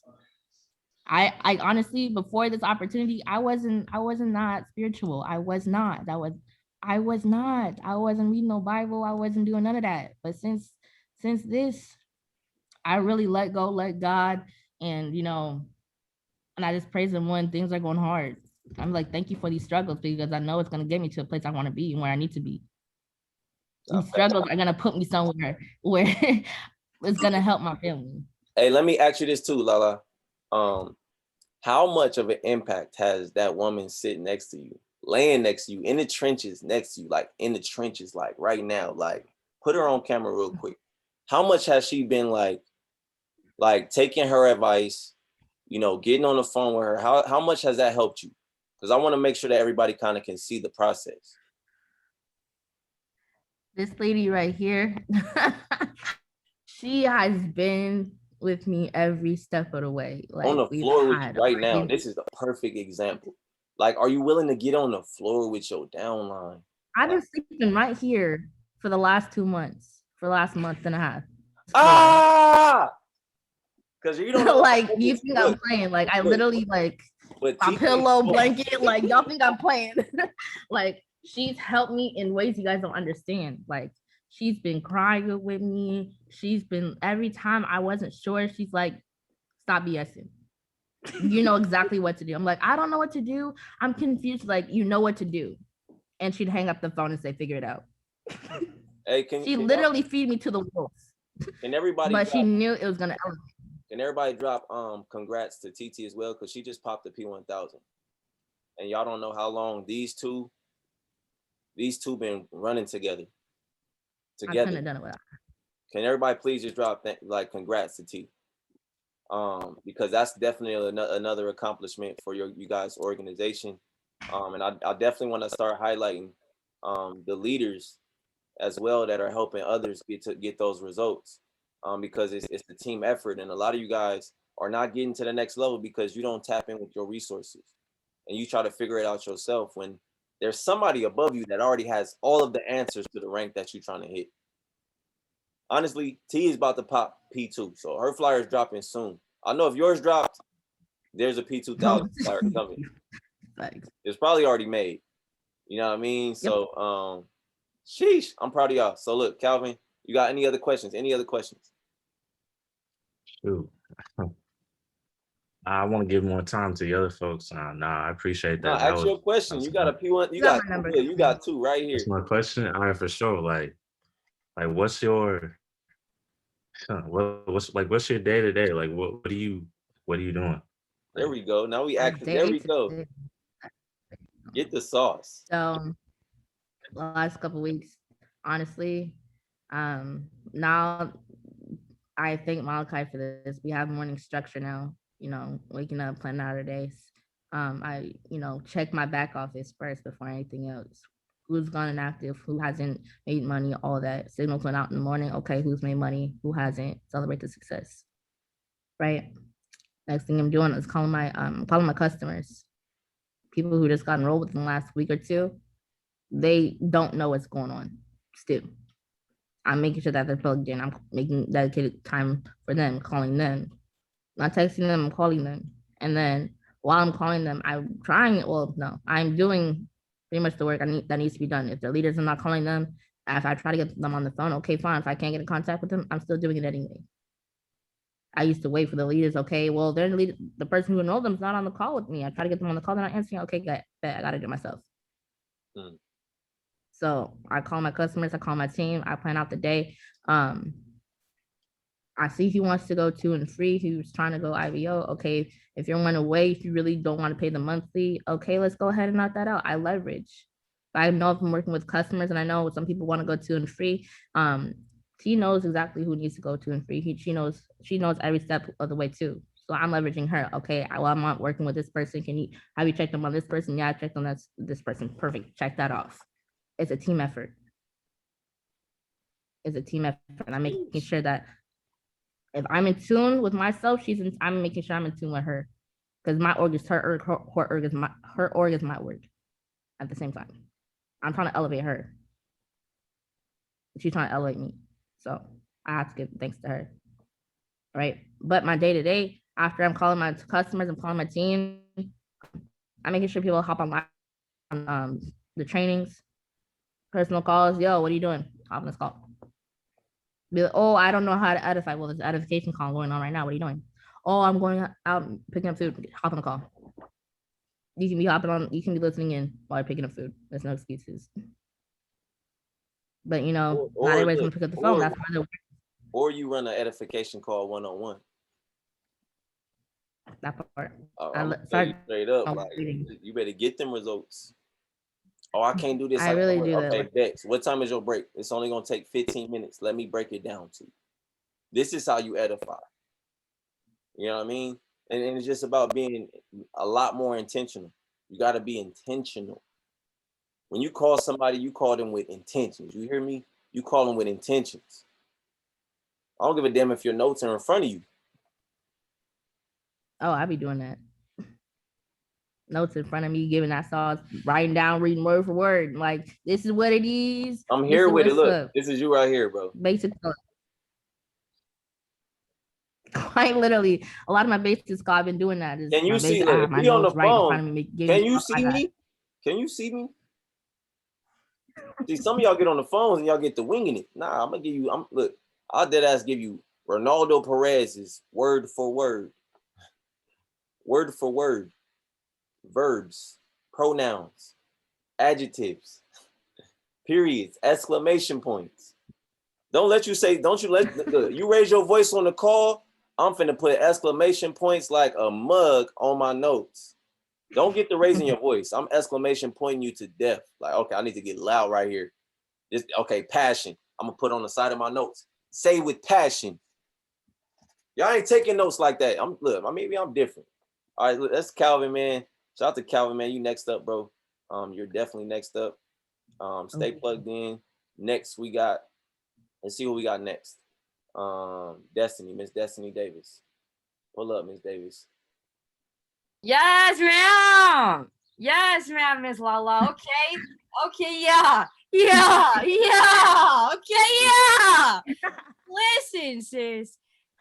I honestly, before this opportunity, I wasn't not spiritual. I wasn't reading no Bible. I wasn't doing none of that. But since this, I really let go, let God, and you know, and I just praise Him when things are going hard. I'm like, thank you for these struggles, because I know it's gonna get me to a place I want to be and where I need to be. These struggles are gonna put me somewhere where it's gonna help my family. Hey, let me ask you this too, Lala. How much of an impact has that woman sitting next to you, laying next to you, in the trenches next to you, like in the trenches, like right now, like put her on camera real quick. How much has she been like taking her advice, you know, getting on the phone with her? How much has that helped you? Because I want to make sure that everybody kind of can see the process. This lady right here, she has been with me every step of the way. Like, on the floor with you right now. This is the perfect example. Like, are you willing to get on the floor with your downline? I've been sleeping right here for the last 2 months, for the last month and a half. Because you don't know like, you think I'm playing. Like, I literally, like, my pillow, blanket, like, y'all think I'm playing. Like, she's helped me in ways you guys don't understand. Like, she's been crying with me. She's been, every time I wasn't sure, she's like, stop BSing. You know exactly what to do. I'm like, I don't know what to do. I'm confused. Like, you know what to do. And she'd hang up the phone and say, figure it out. Hey, she literally feed me to the wolves. Can everybody but she knew it was gonna elevate. Can everybody drop congrats to TT as well? Because she just popped the P1000. And y'all don't know how long these two been running together. I couldn't have done it without her. Can everybody please just drop like congrats to T? Because that's definitely another accomplishment for you guys' organization. And I definitely want to start highlighting the leaders as well that are helping others get those results. Because it's the team effort, and a lot of you guys are not getting to the next level because you don't tap in with your resources, and you try to figure it out yourself when there's somebody above you that already has all of the answers to the rank that you're trying to hit. honestly, T is about to pop P2, so her flyer is dropping soon. I know if yours dropped, there's a P2000 flyer coming. Thanks. It's probably already made. You know what I mean? Yep. So, sheesh, I'm proud of y'all. So look, Calvin, you got any other questions? Any other questions? Shoot. I want to give more time to the other folks. I appreciate No, that. That ask was your question. You got a P1. You got got my number. yeah, you got two right here. that's my question. All right, for sure. Like what's your what's your day to day? Like what are you doing? There we go. Now we My act. There we day go. to day. Get the sauce. So the last couple weeks, honestly, now I thank Malachi for this. We have morning structure now, you know, waking up, planning out our days. I, you know, check my back office first before anything else. Who's gone inactive, who hasn't made money, all that. Signals went out in the morning. Okay, who's made money, who hasn't? Celebrate the success. Right. Next thing I'm doing is calling my customers. People who just got enrolled within the last week or two, they don't know what's going on still. I'm making sure that they're plugged in. I'm making dedicated time for them, calling them, not texting them, I'm calling them. And then while I'm calling them, I'm doing pretty much the work that needs to be done. If the leaders are not calling them, if I try to get them on the phone, okay, fine. If I can't get in contact with them, I'm still doing it anyway. I used to wait for the leaders. Okay, well, they're the person who enrolled them is not on the call with me. I try to get them on the call, they're not answering. Okay, good. I got to do it myself. So I call my customers, I call my team, I plan out the day. I see he wants to go 2 and 3, who's trying to go IVO. Okay, if you're one away, if you really don't want to pay the monthly, okay, let's go ahead and knock that out. I leverage. I know if I'm working with customers and I know some people want to go 2 and 3. She knows exactly who needs to go 2 and 3. She knows every step of the way too. So I'm leveraging her. Okay, well, I'm not working with this person. Have you checked them on this person? Yeah, I checked on this person. Perfect. Check that off. It's a team effort. It's a team effort. And I'm making sure that if I'm in tune with myself, I'm making sure I'm in tune with her. Because my org is her org is my org at the same time. I'm trying to elevate her. She's trying to elevate me. So I have to give thanks to her. Right. But my day-to-day, after I'm calling my customers, I'm calling my team, I'm making sure people hop online on the trainings, personal calls. Yo, what are you doing? Hop on this call. Be like, oh, I don't know how to edify. Well, there's an edification call going on right now. What are you doing? Oh, I'm going out picking up food. Hop on the call. You can be listening in while you're picking up food. There's no excuses. But not everybody's gonna pick up the phone. That's why they're or you run an edification call one-on-one. That part. I'm straight up, like, you better get them results. Oh, I can't do this. I really do that. Okay, Bex, what time is your break? It's only gonna take 15 minutes. Let me break it down to you. This is how you edify. You know what I mean? And it's just about being a lot more intentional. You got to be intentional. When you call somebody, you call them with intentions. You hear me? You call them with intentions. I don't give a damn if your notes are in front of you. Oh, I be doing that. Notes in front of me, giving that sauce, writing down, reading word for word. Like, this is what it is. I'm here with it. Look, this is you right here, bro. Basic. Quite literally, a lot of my basic I've been doing that. Can you see that? We on the phone. Can you see me? Can you see me? See, some of y'all get on the phones and y'all get to winging it. Nah, I'm gonna give you. Look, I'll dead ass give you Ronaldo Perez's word for word, verbs, pronouns, adjectives, periods, exclamation points. Don't you raise your voice on the call. I'm finna put exclamation points like a mug on my notes. Don't get to raising your voice. I'm exclamation pointing you to death. Like, okay, I need to get loud right here. Passion. I'm gonna put on the side of my notes. Say with passion. Y'all ain't taking notes like that. Maybe I'm different. All right, that's Calvin, man. Shout out to Calvin, man. You next up, bro. You're definitely next up. Stay plugged in. Next, let's see what we got next. Miss Destiny Davis. Pull up, Miss Davis. Yes, ma'am. Yes, ma'am, Miss Lala. Okay, yeah. Okay, yeah. listen, sis.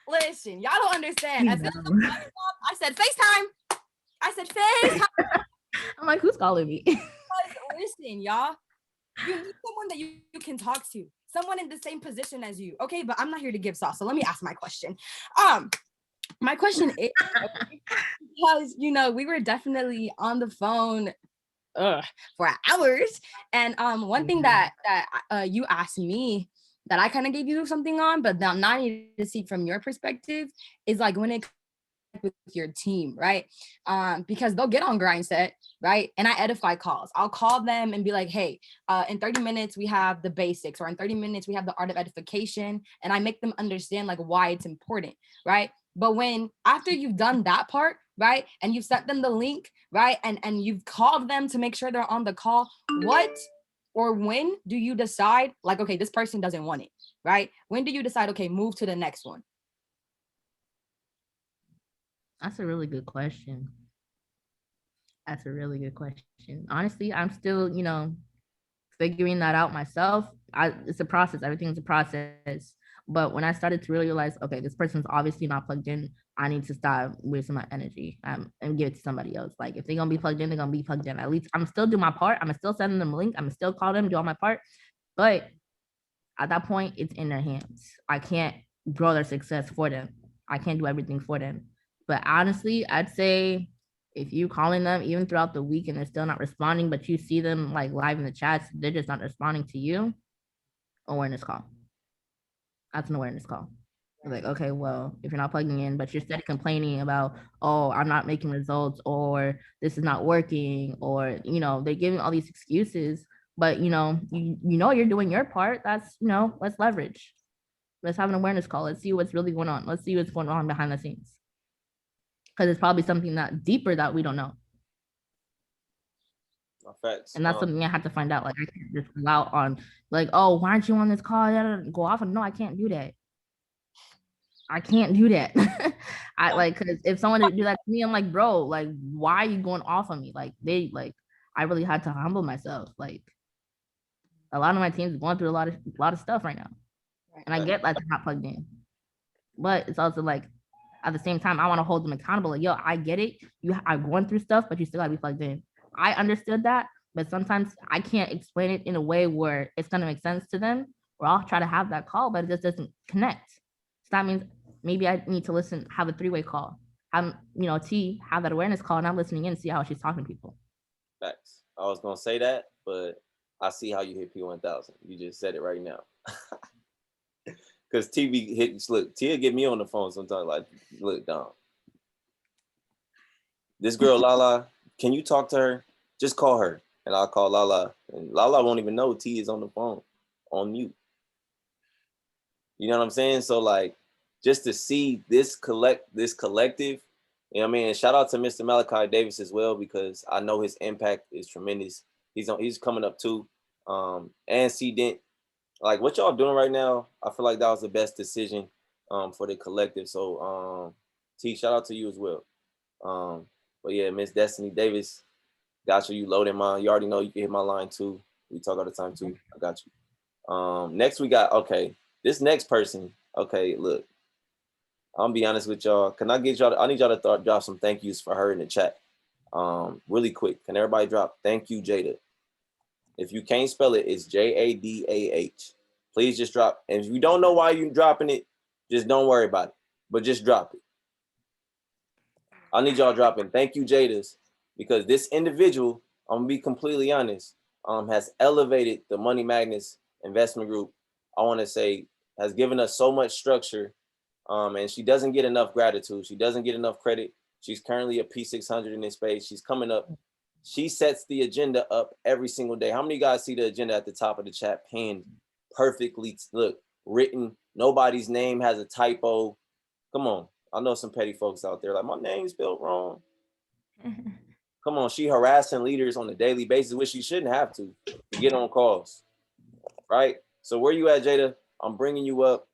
Listen, y'all don't understand. As soon as No. I said FaceTime. I said FaceTime. I'm like, who's calling me? Listen, y'all. You need someone that you can talk to. Someone in the same position as you. Okay, but I'm not here to give sauce. So let me ask my question. My question is, because we were definitely on the phone for hours. And one thing that you asked me that I kind of gave you something on, but now I need to see from your perspective is like when it comes with your team, right? Because they'll get on Grindset, right? And I edify calls. I'll call them and be like, hey, in 30 minutes we have the basics, or in 30 minutes we have the art of edification, and I make them understand like why it's important, right? But when after you've done that part, right, and you've sent them the link, right, and you've called them to make sure they're on the call, what or when do you decide like, okay, this person doesn't want it, right? When do you decide, okay, move to the next one? That's a really good question. That's a really good question. Honestly, I'm still, figuring that out myself. It's a process. Everything's a process. But when I started to really realize, okay, this person's obviously not plugged in, I need to stop wasting my energy and give it to somebody else. Like if they're gonna be plugged in, they're gonna be plugged in. At least I'm still doing my part. I'm still sending them a link. I'm still call them, do all my part. But at that point, it's in their hands. I can't grow their success for them. I can't do everything for them. But honestly, I'd say if you calling them even throughout the week and they're still not responding, but you see them like live in the chats, they're just not responding to you, awareness call. That's an awareness call. Like, okay, well, if you're not plugging in, but you're still complaining about, oh, I'm not making results, or this is not working, or they're giving all these excuses, but you're doing your part. That's let's leverage. Let's have an awareness call. Let's see what's really going on. Let's see what's going on behind the scenes. Because it's probably something that deeper that we don't know. Facts. And that's something I have to find out. Like I can't just go out on like, oh, why aren't you on this call? Go off and no, I can't do that. I can't do that. I like because if someone would do that to me, I'm like, bro, like, why are you going off on me? Like I really had to humble myself. Like a lot of my team's going through a lot of stuff right now. And I get like they're not plugged in. But it's also like at the same time, I want to hold them accountable. Like, yo, I get it. You are going through stuff, but you still gotta be plugged in. I understood that, but sometimes I can't explain it in a way where it's gonna make sense to them. Or I'll try to have that call, but it just doesn't connect. So that means maybe I need to listen, have a 3-way call. Have T have that awareness call, and I'm listening in, see how she's talking to people. Facts. I was gonna say that, but I see how you hit P1000. You just said it right now. Because TV hits. Look, Tia get me on the phone sometimes. Like, look, Dom. This girl Lala, can you talk to her? Just call her, and I'll call Lala, and Lala won't even know T is on the phone, on mute. You know what I'm saying? So like, just to see this collective, you know what I mean? And shout out to Mr. Malachi Davis as well, because I know his impact is tremendous. He's coming up too. And C Dent, like what y'all doing right now, I feel like that was the best decision for the collective. So T, shout out to you as well. But yeah, Miss Destiny Davis, got you. You loading mine. You already know you can hit my line too. We talk all the time too. I got you. Next we got, okay, this next person. Okay, look, I'm gonna be honest with y'all. Can I get y'all? I need y'all to drop some thank yous for her in the chat. Really quick. Can everybody drop thank you, Jada? If you can't spell it, it's Jadah. Please just drop. And if you don't know why you're dropping it, just don't worry about it. But just drop it. I need y'all dropping thank you, Jadas, because this individual, I'm gonna be completely honest, has elevated the Money Magnets investment group. I want to say has given us so much structure, and she doesn't get enough gratitude. She doesn't get enough credit. She's currently a P600 in this space. She's coming up. She sets the agenda up every single day. How many of you guys see the agenda at the top of the chat pinned perfectly? Look, written. Nobody's name has a typo. Come on. I know some petty folks out there like, my name's spelled wrong. Come on, she harassing leaders on a daily basis, which she shouldn't have to get on calls, right? So where you at, Jada? I'm bringing you up.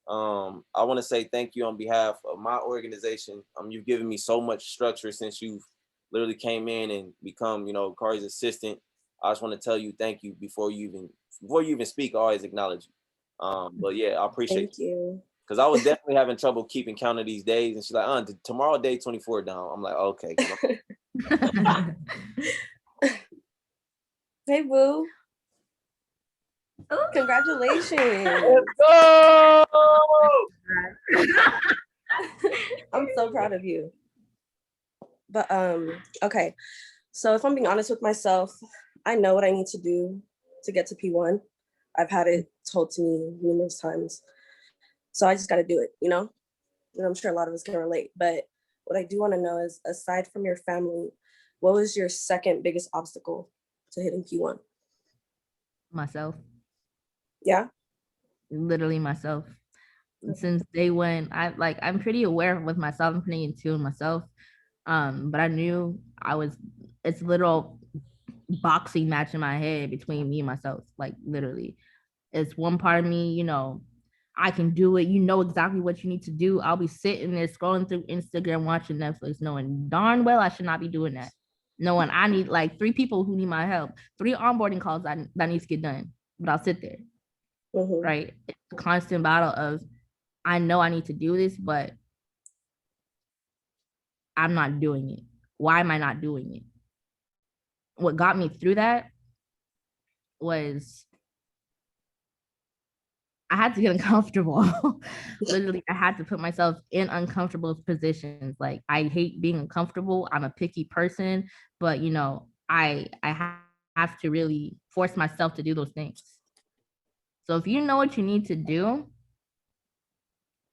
I want to say thank you on behalf of my organization. You've given me so much structure since you've literally came in and become, Kari's assistant. I just want to tell you thank you before you even speak. I always acknowledge you. But yeah, I appreciate Thank you. Because I was definitely having trouble keeping count of these days. And she's like, tomorrow day 24 down. I'm like, okay. Hey, boo. Congratulations. Let's go! I'm so proud of you. But okay. So if I'm being honest with myself, I know what I need to do to get to P1. I've had it told to me numerous times. So I just got to do it, you know? And I'm sure a lot of us can relate. But what I do want to know is, aside from your family, what was your second biggest obstacle to hitting P1? Myself. Yeah? Literally myself. Since day one, I'm pretty aware with myself. I'm pretty in tune with myself. But I knew it's a little boxing match in my head between me and myself. Like literally. It's one part of me, you know, I can do it. You know exactly what you need to do. I'll be sitting there scrolling through Instagram, watching Netflix, knowing darn well I should not be doing that. Knowing I need like 3 people who need my help, 3 onboarding calls that needs to get done. But I'll sit there. Mm-hmm. Right? It's a constant battle of I know I need to do this, but I'm not doing it. Why am I not doing it? What got me through that was I had to get uncomfortable. Literally, I had to put myself in uncomfortable positions. Like I hate being uncomfortable. I'm a picky person, but you know, I have to really force myself to do those things. So if you know what you need to do.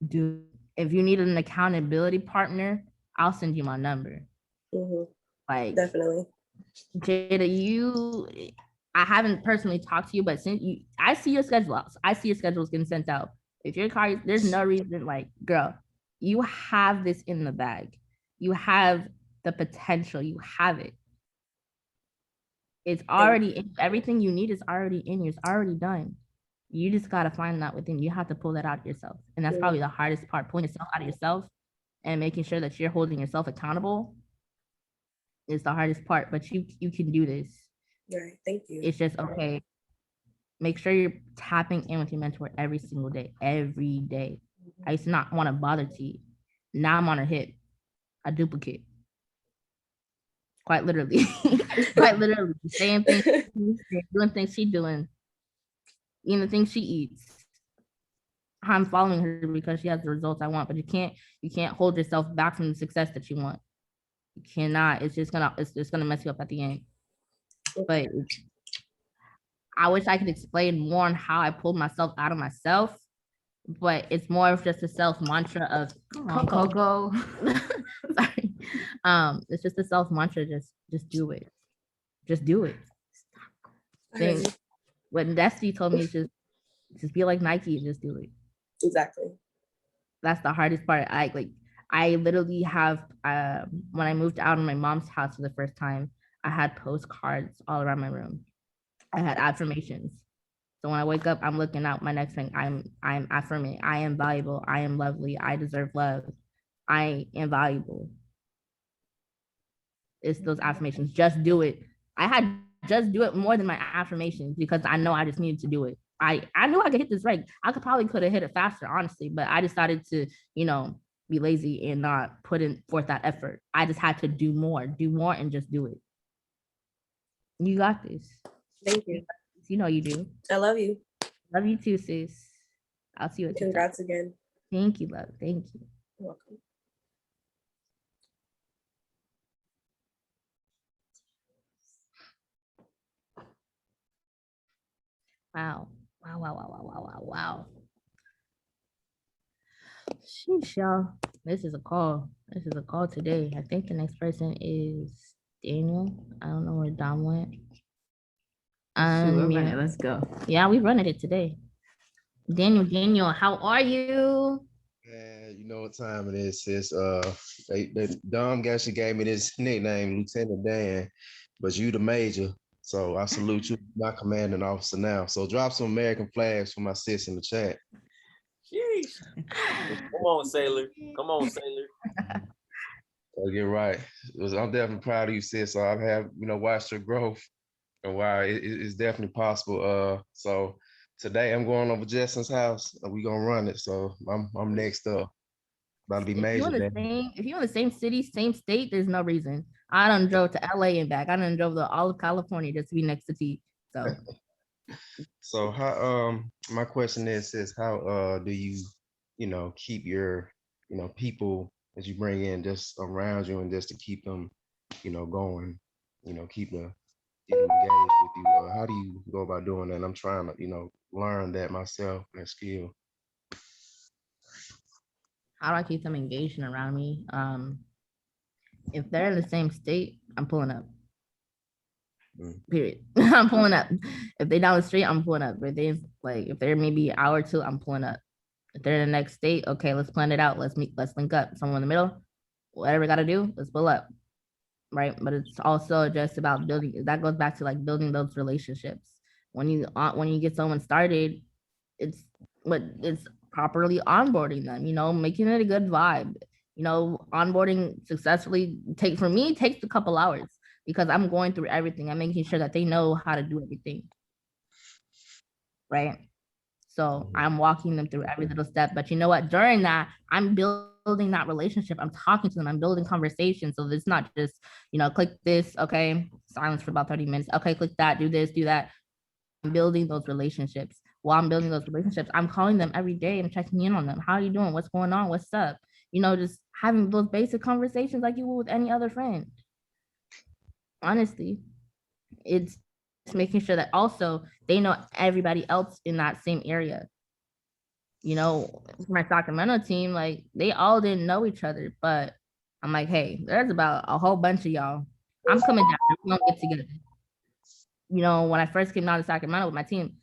If you need an accountability partner, I'll send you my number. Mm-hmm. Like definitely. Jada, I haven't personally talked to you, but I see your schedule. I see your schedules getting sent out. If your car, there's no reason, like, girl, you have this in the bag. You have the potential. You have it. It's already everything you need is already in you. It's already done. You just gotta find that within. You have to pull that out yourself, and that's probably the hardest part: pulling yourself out of yourself and making sure that you're holding yourself accountable. Is the hardest part, but you can do this. Right. Thank you. It's just okay. Make sure you're tapping in with your mentor every single day. Every day. I used to not want to bother T. Now I'm on her hip. A duplicate. Quite literally. Quite literally. Saying things, doing things she's doing. Eating the things she eats. I'm following her because she has the results I want, but you can't hold yourself back from the success that you want. You cannot. It's just gonna mess you up at the end. But I wish I could explain more on how I pulled myself out of myself, but it's more of just a self mantra of Coco. Sorry. It's just a self mantra. Just do it. Just do it. What Destiny told me is just be like Nike and just do it. Exactly. That's the hardest part. I literally have when I moved out of my mom's house for the first time, I had postcards all around my room. I had affirmations. So when I wake up, I'm looking out my next thing. I'm affirming. I am valuable. I am lovely. I deserve love. I am valuable. It's those affirmations. Just do it. I had just do it more than my affirmations because I know I just needed to do it. I knew I could hit this right. I could have hit it faster, honestly, but I decided to, be lazy and not put in forth that effort. I just had to do more and just do it. You got this. Thank you. You know you do. I love you. Love you too, sis. I'll see you at Congrats again. Thank you, love. Thank you. You're welcome. Wow. Wow. Sheesh, y'all. This is a call. This is a call today. I think the next person is Daniel. I don't know where Dom went. Shoot, let's go. Yeah, we running it today. Daniel, how are you? Man, you know what time it is, sis. Dom actually gave me this nickname, Lieutenant Dan, but you the major. So I salute you, my commanding officer now. So drop some American flags for my sis in the chat. Sheesh. Come on, Sailor. So you're right. I'm definitely proud of you, sis. So I've watched your growth and why it's definitely possible. So today I'm going over Justin's house and we gonna run it. So I'm next up. About to be If you major in the day. same, if you in the same city, same state, there's no reason. I done drove to LA and back. I done drove to all of California just to be next to T. So So how my question is how do you keep your people that you bring in just around you and just to keep them going, keep them engaged with you. How do you go about doing that? And I'm trying to learn that myself, that skill. how do I keep them engaged and around me? If they're in the same state, I'm pulling up. Period. I'm pulling up. If they down the street, I'm pulling up. If they're maybe an hour or two, I'm pulling up. If they're in the next state, okay, let's plan it out. Let's meet, let's link up. Somewhere in the middle, whatever we gotta do, let's pull up. Right. But it's also just about building, that goes back to like building those relationships. When you get someone started, it's properly onboarding them, making it a good vibe. Onboarding successfully takes a couple hours because I'm going through everything. I'm making sure that they know how to do everything. Right. So I'm walking them through every little step. But you know what? During that, I'm building that relationship. I'm talking to them. I'm building conversation. So it's not just, click this. Okay. Silence for about 30 minutes. Okay. Click that. Do this, do that. I'm building those relationships. While I'm building those relationships, I'm calling them every day and checking in on them. How are you doing? What's going on? What's up? Just having those basic conversations like you would with any other friend. Honestly, it's making sure that also they know everybody else in that same area. My Sacramento team, like they all didn't know each other, but I'm like, hey, there's about a whole bunch of y'all. I'm coming down. We're gonna get together. When I first came down to Sacramento with my team,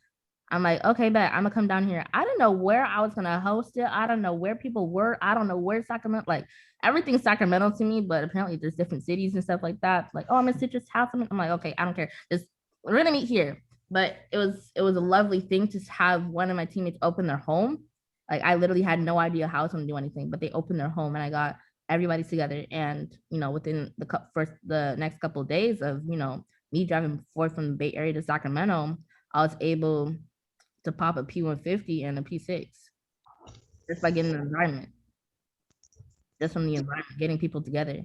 I'm like, okay, bet I'm gonna come down here. I didn't know where I was gonna host it. I don't know where people were. I don't know where Sacramento, like everything's Sacramento to me, but apparently there's different cities and stuff like that. Like, oh, I'm in Citrus House. I'm like, okay, I don't care. We're gonna meet here. But it was a lovely thing to have one of my teammates open their home. Like I literally had no idea how I was gonna do anything, but they opened their home and I got everybody together. And within the next couple of days of me driving forth from the Bay Area to Sacramento, I was able to pop a P150 and a P6 just by getting the environment. Just from the environment, getting people together,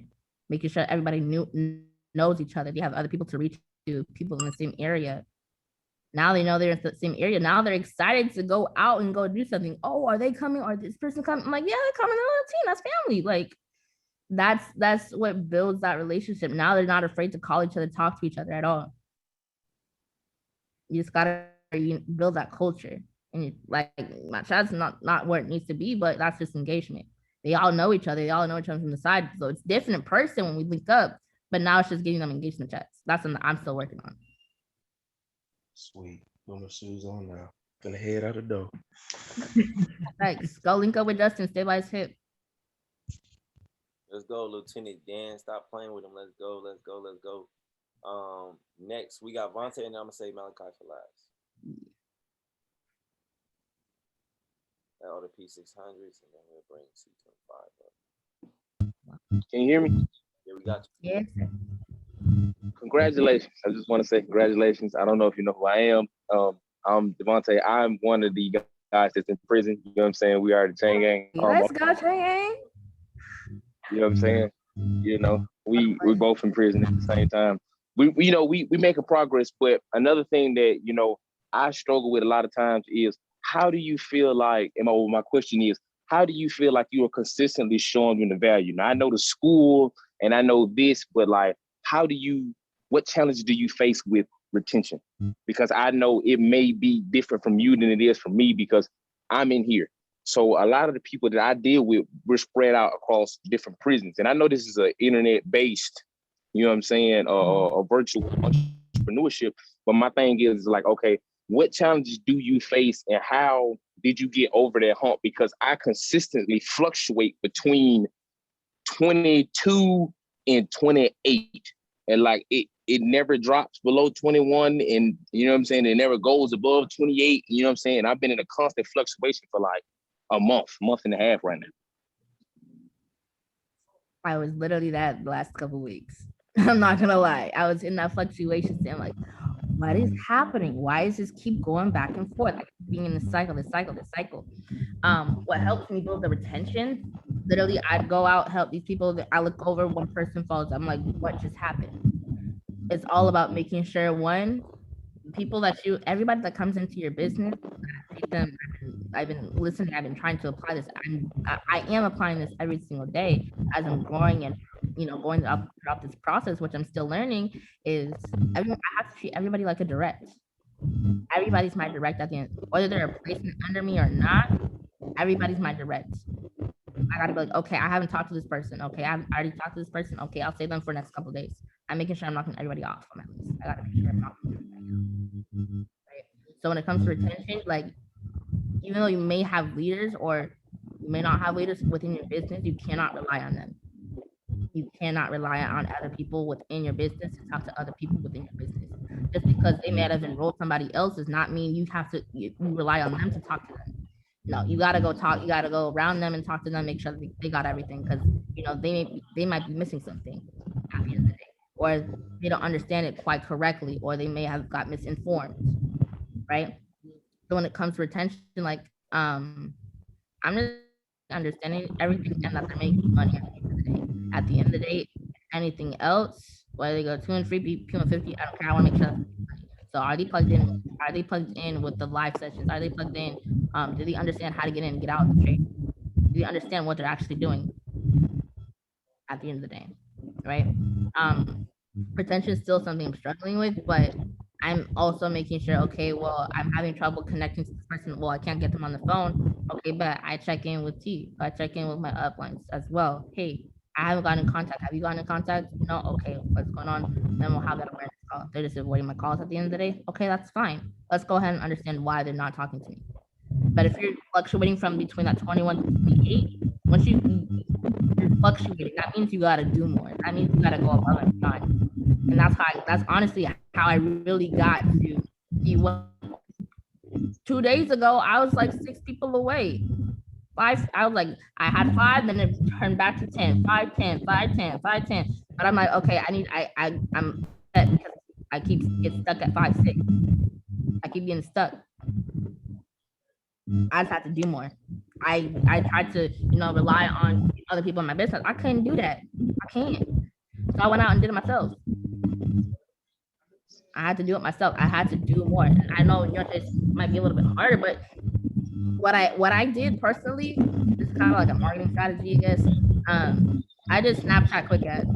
making sure everybody knows each other. They have other people to reach to, people in the same area. Now they know they're in the same area. Now they're excited to go out and go do something. Oh, are they coming? Or this person coming? I'm like, yeah, they're coming on the team. That's family. Like that's what builds that relationship. Now they're not afraid to call each other, talk to each other at all. You just gotta build that culture. And like my chat's not where it needs to be, but that's just engagement. They all know each other. They all know each other from the side. So it's different person when we link up, but now it's just getting them engagement chats. That's something I'm still working on. Sweet. Put my shoes on now. Gonna head out the door. Thanks. Go link up with Justin. Stay by his hip. Let's go, Lieutenant Dan. Stop playing with him. Let's go. Let's go. Let's go. Next we got Vontae, and I'm gonna say Malachi for last. All the P600s, and then we'll bring C25 up. Can you hear me? Yeah, we got you. Yes. Congratulations. I just want to say congratulations. I don't know if you know who I am. I'm Devontae. I'm one of the guys that's in prison. You know what I'm saying? We are the chain gang. Let's go, chain gang. You know what I'm saying? We both in prison at the same time. We making progress, but another thing that I struggle with a lot of times is how do you feel like, and my question is, how do you feel like you are consistently showing them the value? Now I know the school and I know this, but like, what challenge do you face with retention? Because I know it may be different from you than it is from me because I'm in here. So a lot of the people that I deal with, we're spread out across different prisons. And I know this is an internet-based, you know what I'm saying, a virtual entrepreneurship. But my thing is like, okay, what challenges do you face and how did you get over that hump? Because I consistently fluctuate between 22 and 28. And like it never drops below 21. And you know what I'm saying? It never goes above 28. You know what I'm saying? I've been in a constant fluctuation for like a month and a half right now. I was literally that the last couple of weeks. I'm not gonna lie. I was in that fluctuation state. I'm like, what is happening? Why is this keep going back and forth? I keep being in the cycle, this cycle. What helps me build the retention, literally I'd go out, help these people. I look over, one person falls, I'm like, what just happened? It's all about making sure, one, people that you, everybody that comes into your business, I take them, I've been listening, I've been trying to apply this. I am applying this every single day as I'm growing and, you know, going up throughout this process, which I'm still learning, is everyone, I have to treat everybody like a direct. Everybody's my direct at the end, whether they're a placement under me or not, everybody's my direct. I gotta be like, okay, I haven't talked to this person. Okay, I've already talked to this person. Okay, I'll save them for the next couple of days. I'm making sure I'm knocking everybody off on my list. I gotta make sure I'm knocking everybody off. Right? So when it comes to retention, like, even though you may have leaders or you may not have leaders within your business, you cannot rely on them. You cannot rely on other people within your business to talk to other people within your business. Just because they may have enrolled somebody else does not mean you have to, you rely on them to talk to them. No, you gotta go talk, you gotta go around them and talk to them, make sure they got everything, because, you know, they might be missing something at the end of the day, or they don't understand it quite correctly, or they may have got misinformed, right? So when it comes to retention, like, I'm just understanding everything and that they're making money at the end of the day. At the end of the day, anything else, whether they go 2 and 3, P150, I don't care. I want to make sure. So are they plugged in? Are they plugged in with the live sessions? Are they plugged in? Do they understand how to get in and get out of the trade? Do they understand what they're actually doing at the end of the day, right? Retention is still something I'm struggling with, but I'm also making sure, okay, well, I'm having trouble connecting to this person. Well, I can't get them on the phone. Okay, but I check in with T. I check in with my uplines as well. Hey, I haven't gotten in contact. Have you gotten in contact? No. Okay, what's going on? Then we'll have that awareness call. They're just avoiding my calls at the end of the day. Okay, that's fine. Let's go ahead and understand why they're not talking to me. But if you're fluctuating from between that 21 to 28, once you're fluctuating, that means you gotta do more. That means you gotta go above and beyond. And that's honestly how I really got to see what 2 days ago, I was like 6 people away. I was like, I had 5, then it turned back to 10, 5, 10, 5, 10, 5, 10. But I'm like, okay, I'm because I keep getting stuck at 5, 6. I keep getting stuck. I just had to do more. I tried to, you know, rely on other people in my business. I couldn't do that. I can't. So I went out and did it myself. I had to do it myself. I had to do more. And I know this might be a little bit harder, but what I did personally is kind of like a marketing strategy, I guess. I did Snapchat quick ads.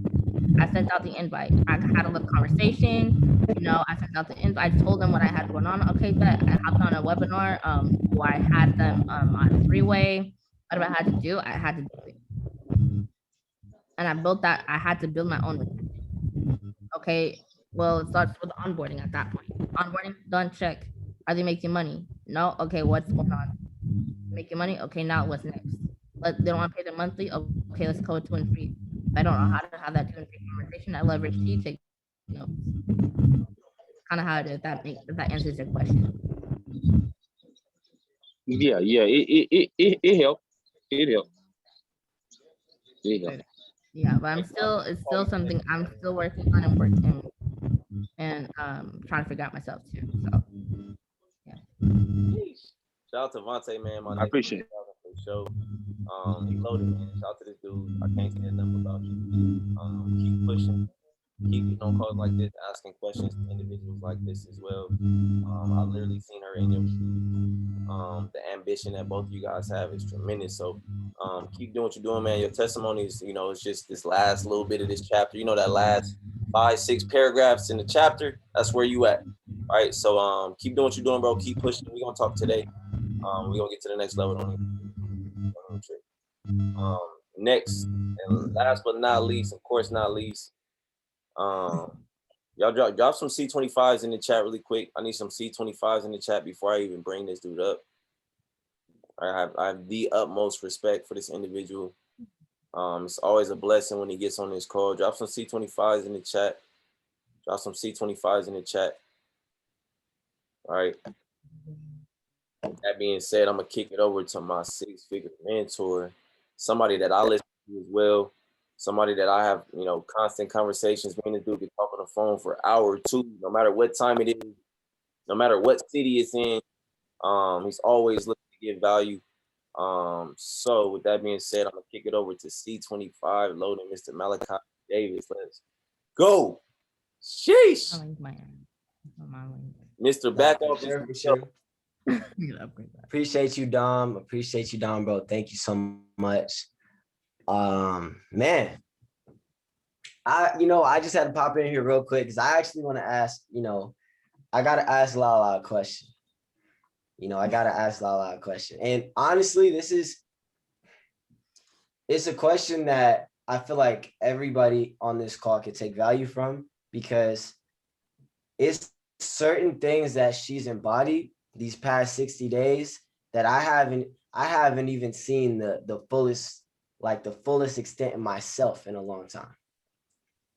I sent out the invite. I had a little conversation. You know, I sent out the invite. I told them what I had going on. Okay, but I hopped on a webinar. Where I had them on a 3-way. Whatever I had to do, I had to do it. And I built that. I had to build my own. Okay, well, it starts with onboarding at that point. Onboarding done, check. Are they making money? No. Okay, what's going on? Making money? Okay, now what's next? But they don't want to pay their monthly. Okay, let's go 2 and 3. I don't know how to have that 2 and 3 conversation. I leverage T, take notes. Kind of how it is. If that answers your question. Yeah, it helped. It helped. It helped. Yeah, but it's still something I'm still working on and trying to figure out myself too. So yeah. Shout out to Vontae, man. I appreciate it. For the show. He loaded, man. Shout out to this dude. I can't say enough about you. Keep pushing. Keep getting on calls like this, asking questions to individuals like this as well. I literally seen her in your shoes. The ambition that both of you guys have is tremendous. So keep doing what you're doing, man. Your testimony is, you know, it's just this last little bit of this chapter. You know, that last 5, 6 paragraphs in the chapter, that's where you at. All right. So keep doing what you're doing, bro. Keep pushing. We're gonna talk today. We're gonna get to the next level on it. Next and last but not least, of course not least, y'all drop some C25s in the chat really quick. I need some C25s in the chat before I even bring this dude up. I have the utmost respect for this individual. It's always a blessing when he gets on this call. Drop some C25s in the chat. Drop some C25s in the chat. All right. That being said, I'm gonna kick it over to my 6-figure mentor, somebody that I listen to as well. somebody that I have, you know, constant conversations. Me and the dude can talk on the phone for an hour or two, no matter what time it is, no matter what city it's in. He's always looking to give value. So with that being said, I'm gonna kick it over to C25, loading Mr. Malachi Davis. Let's go. Sheesh. I like my Mr. Nah, Back for off. sure, for sure. upgrade that. Appreciate you, Dom. Appreciate you, Dom, bro. Thank you so much. Man, I just had to pop in here real quick because I actually want to ask, I gotta ask Lala a question. I gotta ask Lala a question. And honestly, it's a question that I feel like everybody on this call could take value from, because it's certain things that she's embodied these past 60 days that I haven't even seen the fullest extent in myself in a long time.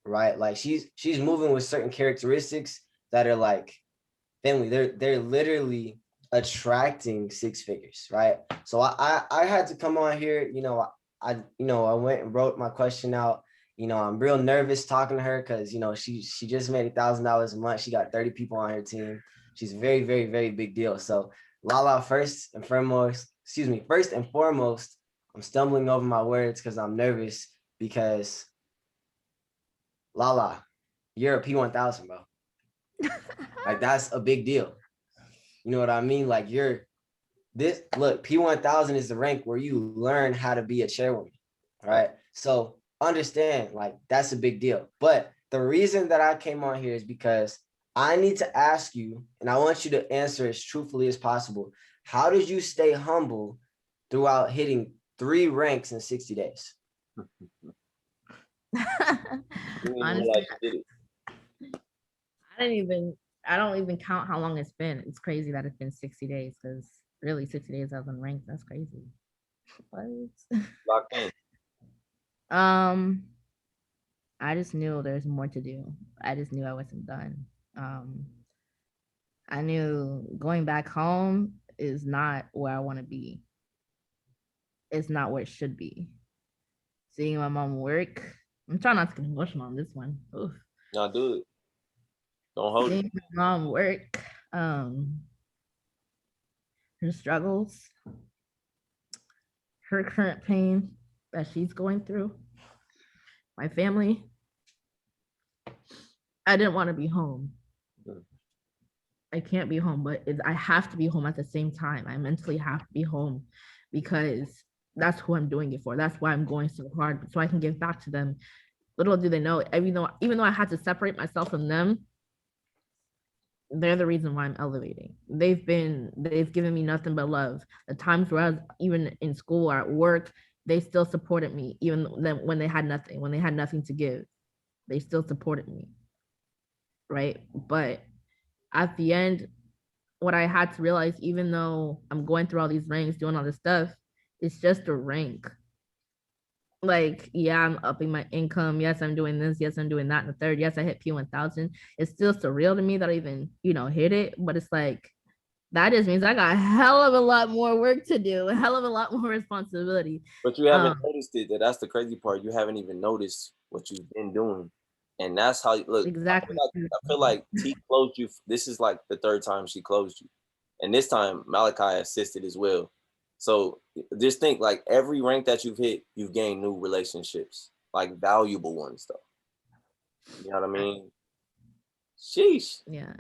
Right? Like she's moving with certain characteristics that are like, family, they're literally attracting six figures, right? So I had to come on here, I went and wrote my question out. I'm real nervous talking to her because she just made $1,000 a month. She got 30 people on her team. She's a very, very, very big deal. So Lala, first and foremost, I'm stumbling over my words because I'm nervous, because Lala, you're a P1000, bro. Like, that's a big deal. You know what I mean? Like, P1000 is the rank where you learn how to be a chairwoman, right? So understand, like, that's a big deal. But the reason that I came on here is because I need to ask you, and I want you to answer as truthfully as possible. How did you stay humble throughout hitting 3 ranks in 60 days? Honestly, I don't even count how long it's been. It's crazy that it's been 60 days, because really 60 days I was unranked. That's crazy. What? Locked in. I just knew there's more to do. I just knew I wasn't done. I knew going back home is not where I want to be. It's not where it should be. Seeing my mom work. I'm trying not to get emotional on this one. Oof. No, do it. Don't hold it. Seeing my mom work, her struggles, her current pain that she's going through, my family. I didn't want to be home. I can't be home, but I have to be home at the same time. I mentally have to be home because that's who I'm doing it for. That's why I'm going so hard, so I can give back to them. Little do they know, even though I had to separate myself from them, they're the reason why I'm elevating. They've given me nothing but love. The times where I was even in school or at work, they still supported me, even when they had nothing to give. They still supported me. Right? But at the end, what I had to realize, even though I'm going through all these ranks, doing all this stuff, it's just a rank. Like, yeah, I'm upping my income. Yes, I'm doing this. Yes, I'm doing that. And the third, yes, I hit P1000. It's still surreal to me that I even, hit it. But it's like, that just means I got a hell of a lot more work to do, a hell of a lot more responsibility. But you haven't noticed it. That's the crazy part. You haven't even noticed what you've been doing. And that's how you look. Exactly. I feel like T closed you. This is like the 3rd time she closed you. And this time Malachi assisted as well. So just think, like, every rank that you've hit, you've gained new relationships, like valuable ones though. You know what I mean? Sheesh. Yeah,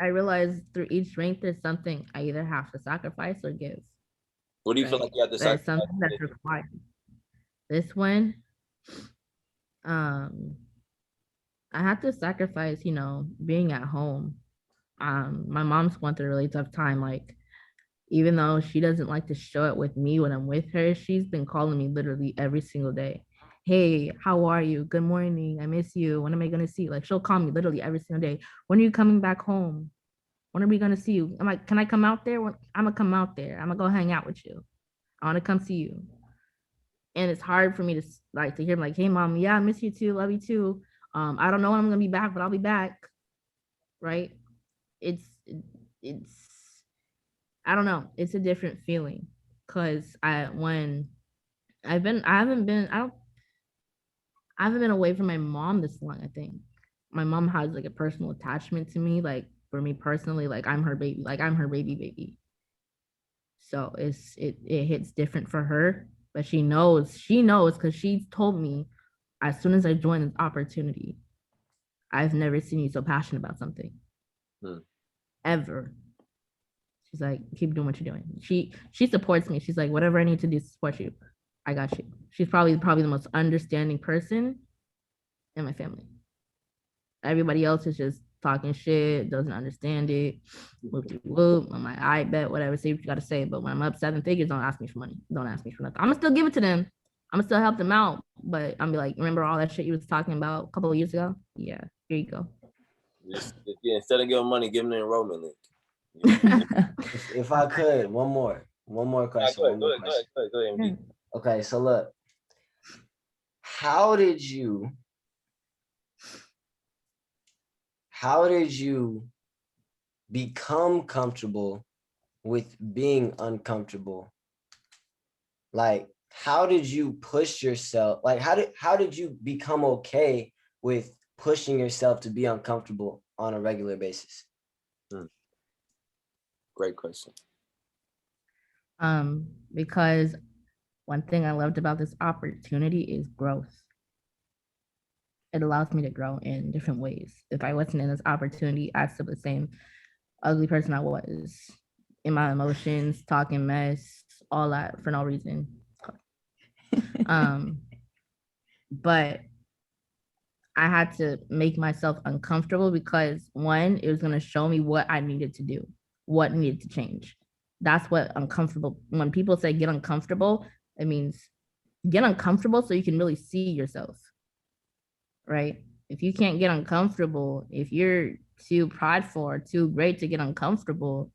I realized through each rank there's something I either have to sacrifice or give. What do you feel like you have to There's sacrifice? something that's required. This one, I had to sacrifice, being at home. My mom's going through a really tough time. Like, even though she doesn't like to show it with me when I'm with her, she's been calling me literally every single day. Hey, how are you? Good morning. I miss you. When am I going to see you? Like, she'll call me literally every single day. When are you coming back home? When are we going to see you? I'm like, can I come out there? I'm going to come out there. I'm going to go hang out with you. I want to come see you. And it's hard for me to hear, like, hey, mom, yeah, I miss you too. Love you too. I don't know when I'm going to be back, but I'll be back. Right? It's I don't know. It's a different feeling because I haven't been away from my mom this long, I think. My mom has like a personal attachment to me. Like for me personally, like I'm her baby. Like I'm her baby. So it hits different for her. But she knows because she told me as soon as I joined this opportunity, I've never seen you so passionate about something. Ever. She's like, keep doing what you're doing. She supports me. She's like, whatever I need to do to support you, I got you. She's probably the most understanding person in my family. Everybody else is just talking shit, doesn't understand it. Whoop de whoop. I'm like, I bet whatever, say what you gotta say. But when I'm up 7 figures, don't ask me for money. Don't ask me for nothing. I'm gonna still give it to them. I'm gonna still help them out. But I'm be like, remember all that shit you was talking about a couple of years ago? Yeah, here you go. Yeah, instead of giving money, give them the enrollment link. If I could, one more question. Go ahead, MD. Okay, so look, how did you become comfortable with being uncomfortable? Like, how did you push yourself? Like, how did you become okay with pushing yourself to be uncomfortable on a regular basis? Great question. Because one thing I loved about this opportunity is growth. It allows me to grow in different ways. If I wasn't in this opportunity, I'd still be the same ugly person I was, in my emotions, talking mess, all that for no reason. But I had to make myself uncomfortable because one, it was going to show me what I needed to do, what needed to change. That's what uncomfortable. When people say get uncomfortable, it means get uncomfortable so you can really see yourself, right? If you can't get uncomfortable, if you're too prideful or too great to get uncomfortable,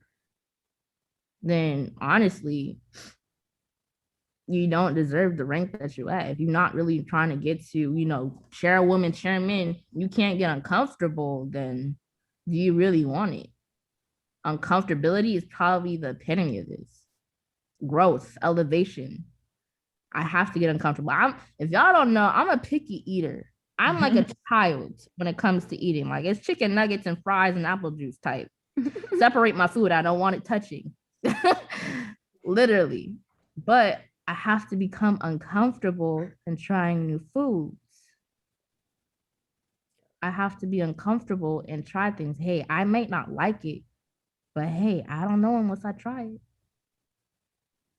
then honestly, you don't deserve the rank that you're at. If you're not really trying to get to, chairwoman, chairman, you can't get uncomfortable, then do you really want it? Uncomfortability is probably the epitome of this. Growth, elevation. I have to get uncomfortable. If y'all don't know, I'm a picky eater. I'm like a child when it comes to eating. Like it's chicken nuggets and fries and apple juice type. Separate my food. I don't want it touching. Literally. But I have to become uncomfortable in trying new foods. I have to be uncomfortable and try things. Hey, I might not like it, but hey, I don't know unless I try it.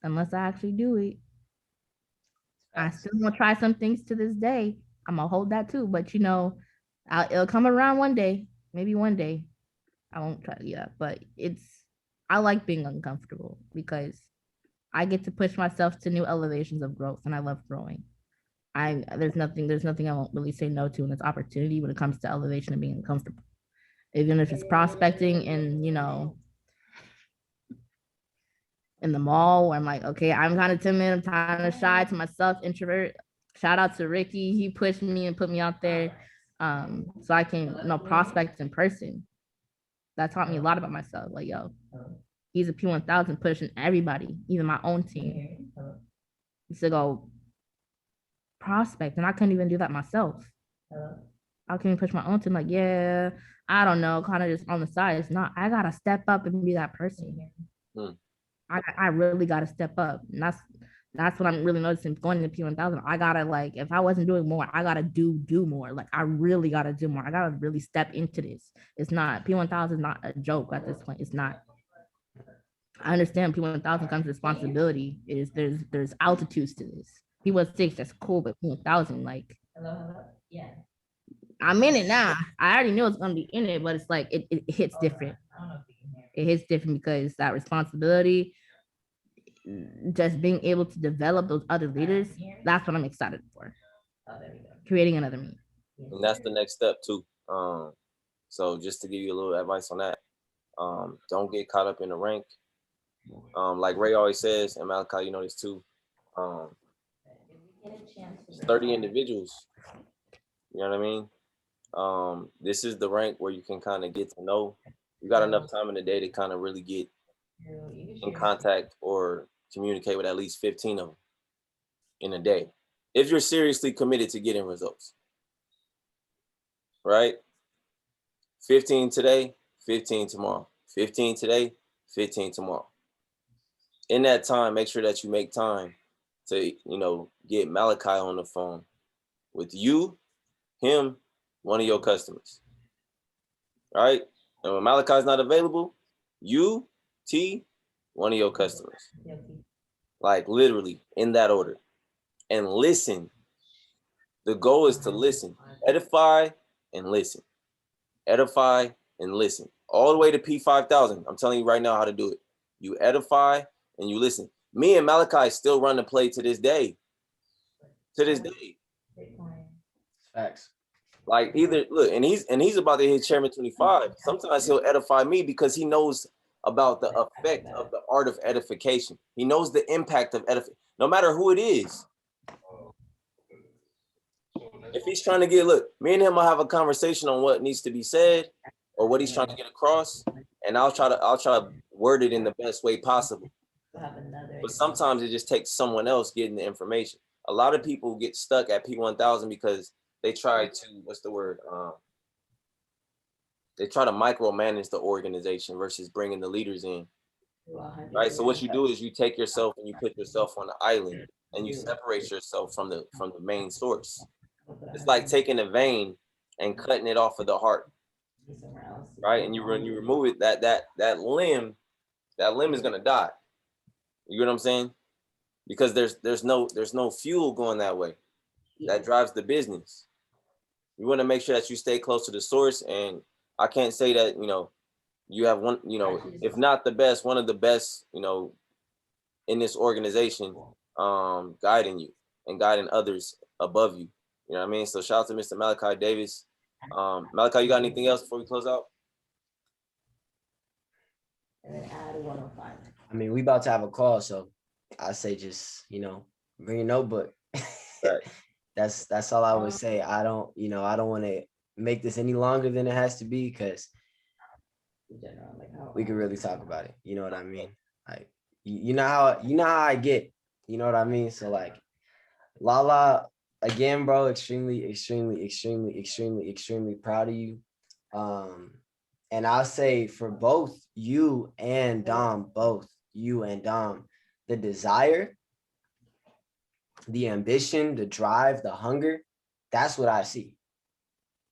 Unless I actually do it. I still want to try some things to this day. I'm gonna hold that too, but it'll come around one day. Maybe one day. I won't try. Yeah, but I like being uncomfortable because I get to push myself to new elevations of growth, and I love growing. There's nothing I won't really say no to in this opportunity when it comes to elevation and being uncomfortable. Even if it's prospecting and in the mall where I'm like, okay, I'm kind of timid, I'm kind of shy to myself, introvert. Shout out to Ricky. He pushed me and put me out there so I can prospect in person. That taught me a lot about myself. Like, yo, he's a P1000 pushing everybody, even my own team. To go prospect, and I couldn't even do that myself. I couldn't push my own team. Like, yeah, I don't know, kind of just on the side. It's not. I gotta step up and be that person. I really gotta step up, and that's what I'm really noticing going into P1000. I gotta if I wasn't doing more, I gotta do more. Like I really gotta do more. I gotta really step into this. It's not P1000 is not a joke at this point. It's not. I understand P1000 comes with responsibility. There's altitudes to this. P16 that's cool, but P1000 yeah. I'm in it now. I already knew it's gonna be in it, but it's like it hits different. It hits different because that responsibility, just being able to develop those other leaders, that's what I'm excited for. Creating another me. And that's the next step too. So just to give you a little advice on that, don't get caught up in the rank. Like Ray always says, and Malachi, you know this too. 30 individuals. You know what I mean? This is the rank where you can kind of get to know. You got enough time in the day to kind of really get in contact or communicate with at least 15 of them in a day. if you're seriously committed to getting results, right? 15 today, 15 tomorrow, 15 today, 15 tomorrow. In that time, make sure that you make time to, get Malachi on the phone with you, him, one of your customers, right? And when Malachi's not available, you, T, one of your customers. Like literally in that order. And listen. The goal is to listen, edify and listen, edify and listen, all the way to P5000. I'm telling you right now how to do it. You edify and you listen. Me and Malachi still run the play to this day. To this day. Facts. Like either look, and he's about to hit Chairman 25. Sometimes he'll edify me because he knows about the effect of the art of edification. He knows the impact of edification, no matter who it is. If he's trying to look, me and him will have a conversation on what needs to be said or what he's trying to get across, and I'll try to word it in the best way possible. But sometimes it just takes someone else getting the information. A lot of people get stuck at P1000 because they try to, they try to micromanage the organization versus bringing the leaders in. Right. So what you do is you take yourself and you put yourself on the island and you separate yourself from the main source. It's like taking a vein and cutting it off of the heart, right? And you remove it, that limb is gonna die. You know what I'm saying? Because there's no fuel going that way. That drives the business. You want to make sure that you stay close to the source. And I can't say that you have one, if not the best, one of the best, in this organization, guiding you and guiding others above you. You know what I mean? So shout out to Mr. Malachi Davis. Malachi, you got anything else before we close out? And then add 105. I mean, we about to have a call, so I say just, bring your notebook. Right. That's all I would say. I don't want to make this any longer than it has to be because we could really talk about it. You know what I mean? Like you know how I get. You know what I mean? So like, Lala, again, bro, extremely, extremely, extremely, extremely, extremely proud of you. And I'll say for both you and Dom, the desire, the ambition, the drive, the hunger, that's what I see.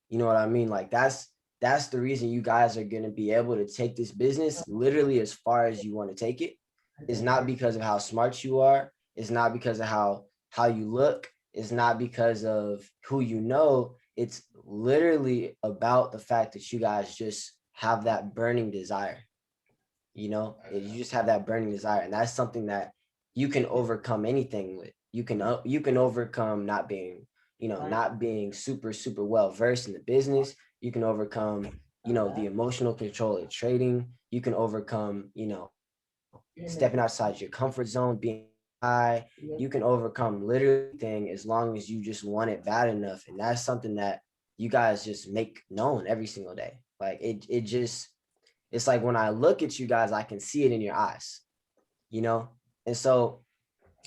You know what I mean? Like that's the reason you guys are going to be able to take this business literally as far as you want to take it. It's not because of how smart you are. It's not because of how you look. It's not because of who you know. It's literally about the fact that you guys just have that burning desire. You just have that burning desire. And that's something that you can overcome anything with. You can overcome not being super, super well versed in the business. You can overcome, the emotional control of trading. You can overcome, stepping outside your comfort zone, being high. You can overcome literally anything as long as you just want it bad enough. And that's something that you guys just make known every single day. Like it's like when I look at you guys, I can see it in your eyes, And so,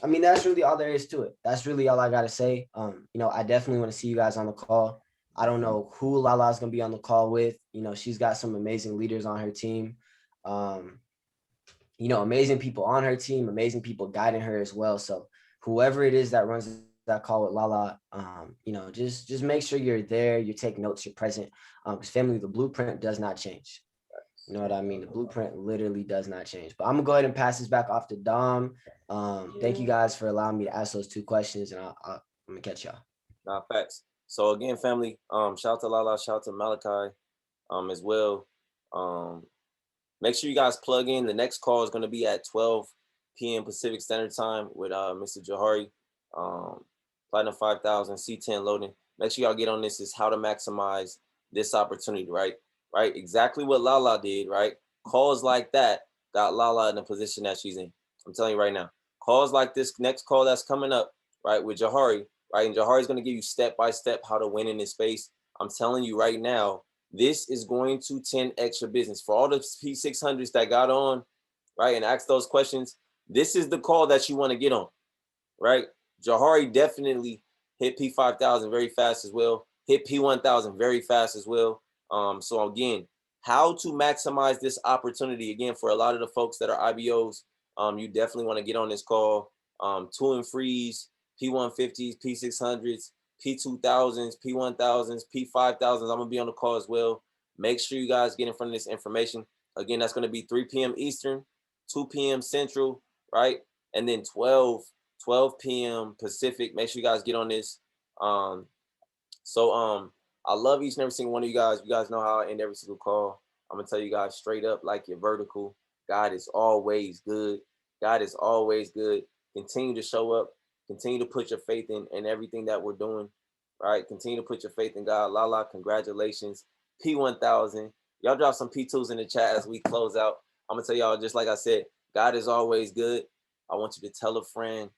I mean, that's really all there is to it. That's really all I got to say. I definitely want to see you guys on the call. I don't know who Lala's going to be on the call with. She's got some amazing leaders on her team. Amazing people on her team, amazing people guiding her as well. So whoever it is that runs that call with Lala, just make sure you're there, you take notes, you're present. Because family, the blueprint does not change. You know what I mean? The blueprint literally does not change. But I'm gonna go ahead and pass this back off to Dom. Thank you guys for allowing me to ask those two questions, and I'm gonna catch y'all. Nah, facts. So again, family, shout out to Lala, shout out to Malachi, as well. Make sure you guys plug in. The next call is gonna be at 12 p.m. Pacific Standard Time with Mr. Jahari, Platinum 5000, C10 loading. Make sure y'all get on this. Is how to maximize this opportunity, right? Right, exactly what Lala did, right? Calls like that got Lala in the position that she's in. I'm telling you right now. Calls like this next call that's coming up, right, with Jahari, right? And Jahari's going to give you step-by-step how to win in this space. I'm telling you right now, this is going to 10x your business. For all the P600s that got on, right, and asked those questions, this is the call that you want to get on, right? Jahari definitely hit P5,000 very fast as well. Hit P1,000 very fast as well. So again, how to maximize this opportunity again for a lot of the folks that are IBOs. You definitely want to get on this call. 2 and freeze, P150s, P600s, P2000s, P1000s, P5000s. I'm gonna be on the call as well. Make sure you guys get in front of this information. Again, that's going to be 3 p.m. Eastern, 2 p.m. Central, right? And then 12 p.m. Pacific. Make sure you guys get on this. I love each and every single one of you guys. You guys know how I end every single call. I'm going to tell you guys straight up, like you're vertical. God is always good. God is always good. Continue to show up. Continue to put your faith in everything that we're doing, right? Continue to put your faith in God. Lala, congratulations. P1000. Y'all drop some P2s in the chat as we close out. I'm going to tell y'all, just like I said, God is always good. I want you to tell a friend,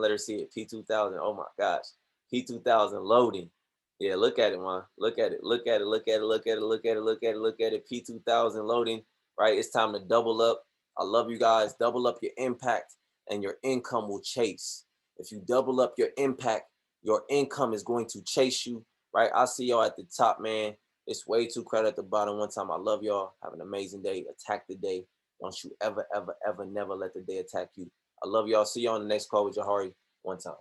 let her see it. P2000. Oh my gosh. P2000 loading. Yeah, look at it, man. Look at it. P2000 loading, right? It's time to double up. I love you guys. Double up your impact and your income will chase. If you double up your impact, your income is going to chase you, right? I'll see y'all at the top, man. It's way too crowded at the bottom. One time, I love y'all. Have an amazing day. Attack the day. Don't you ever, never let the day attack you. I love y'all. See y'all on the next call with Jahari. One time.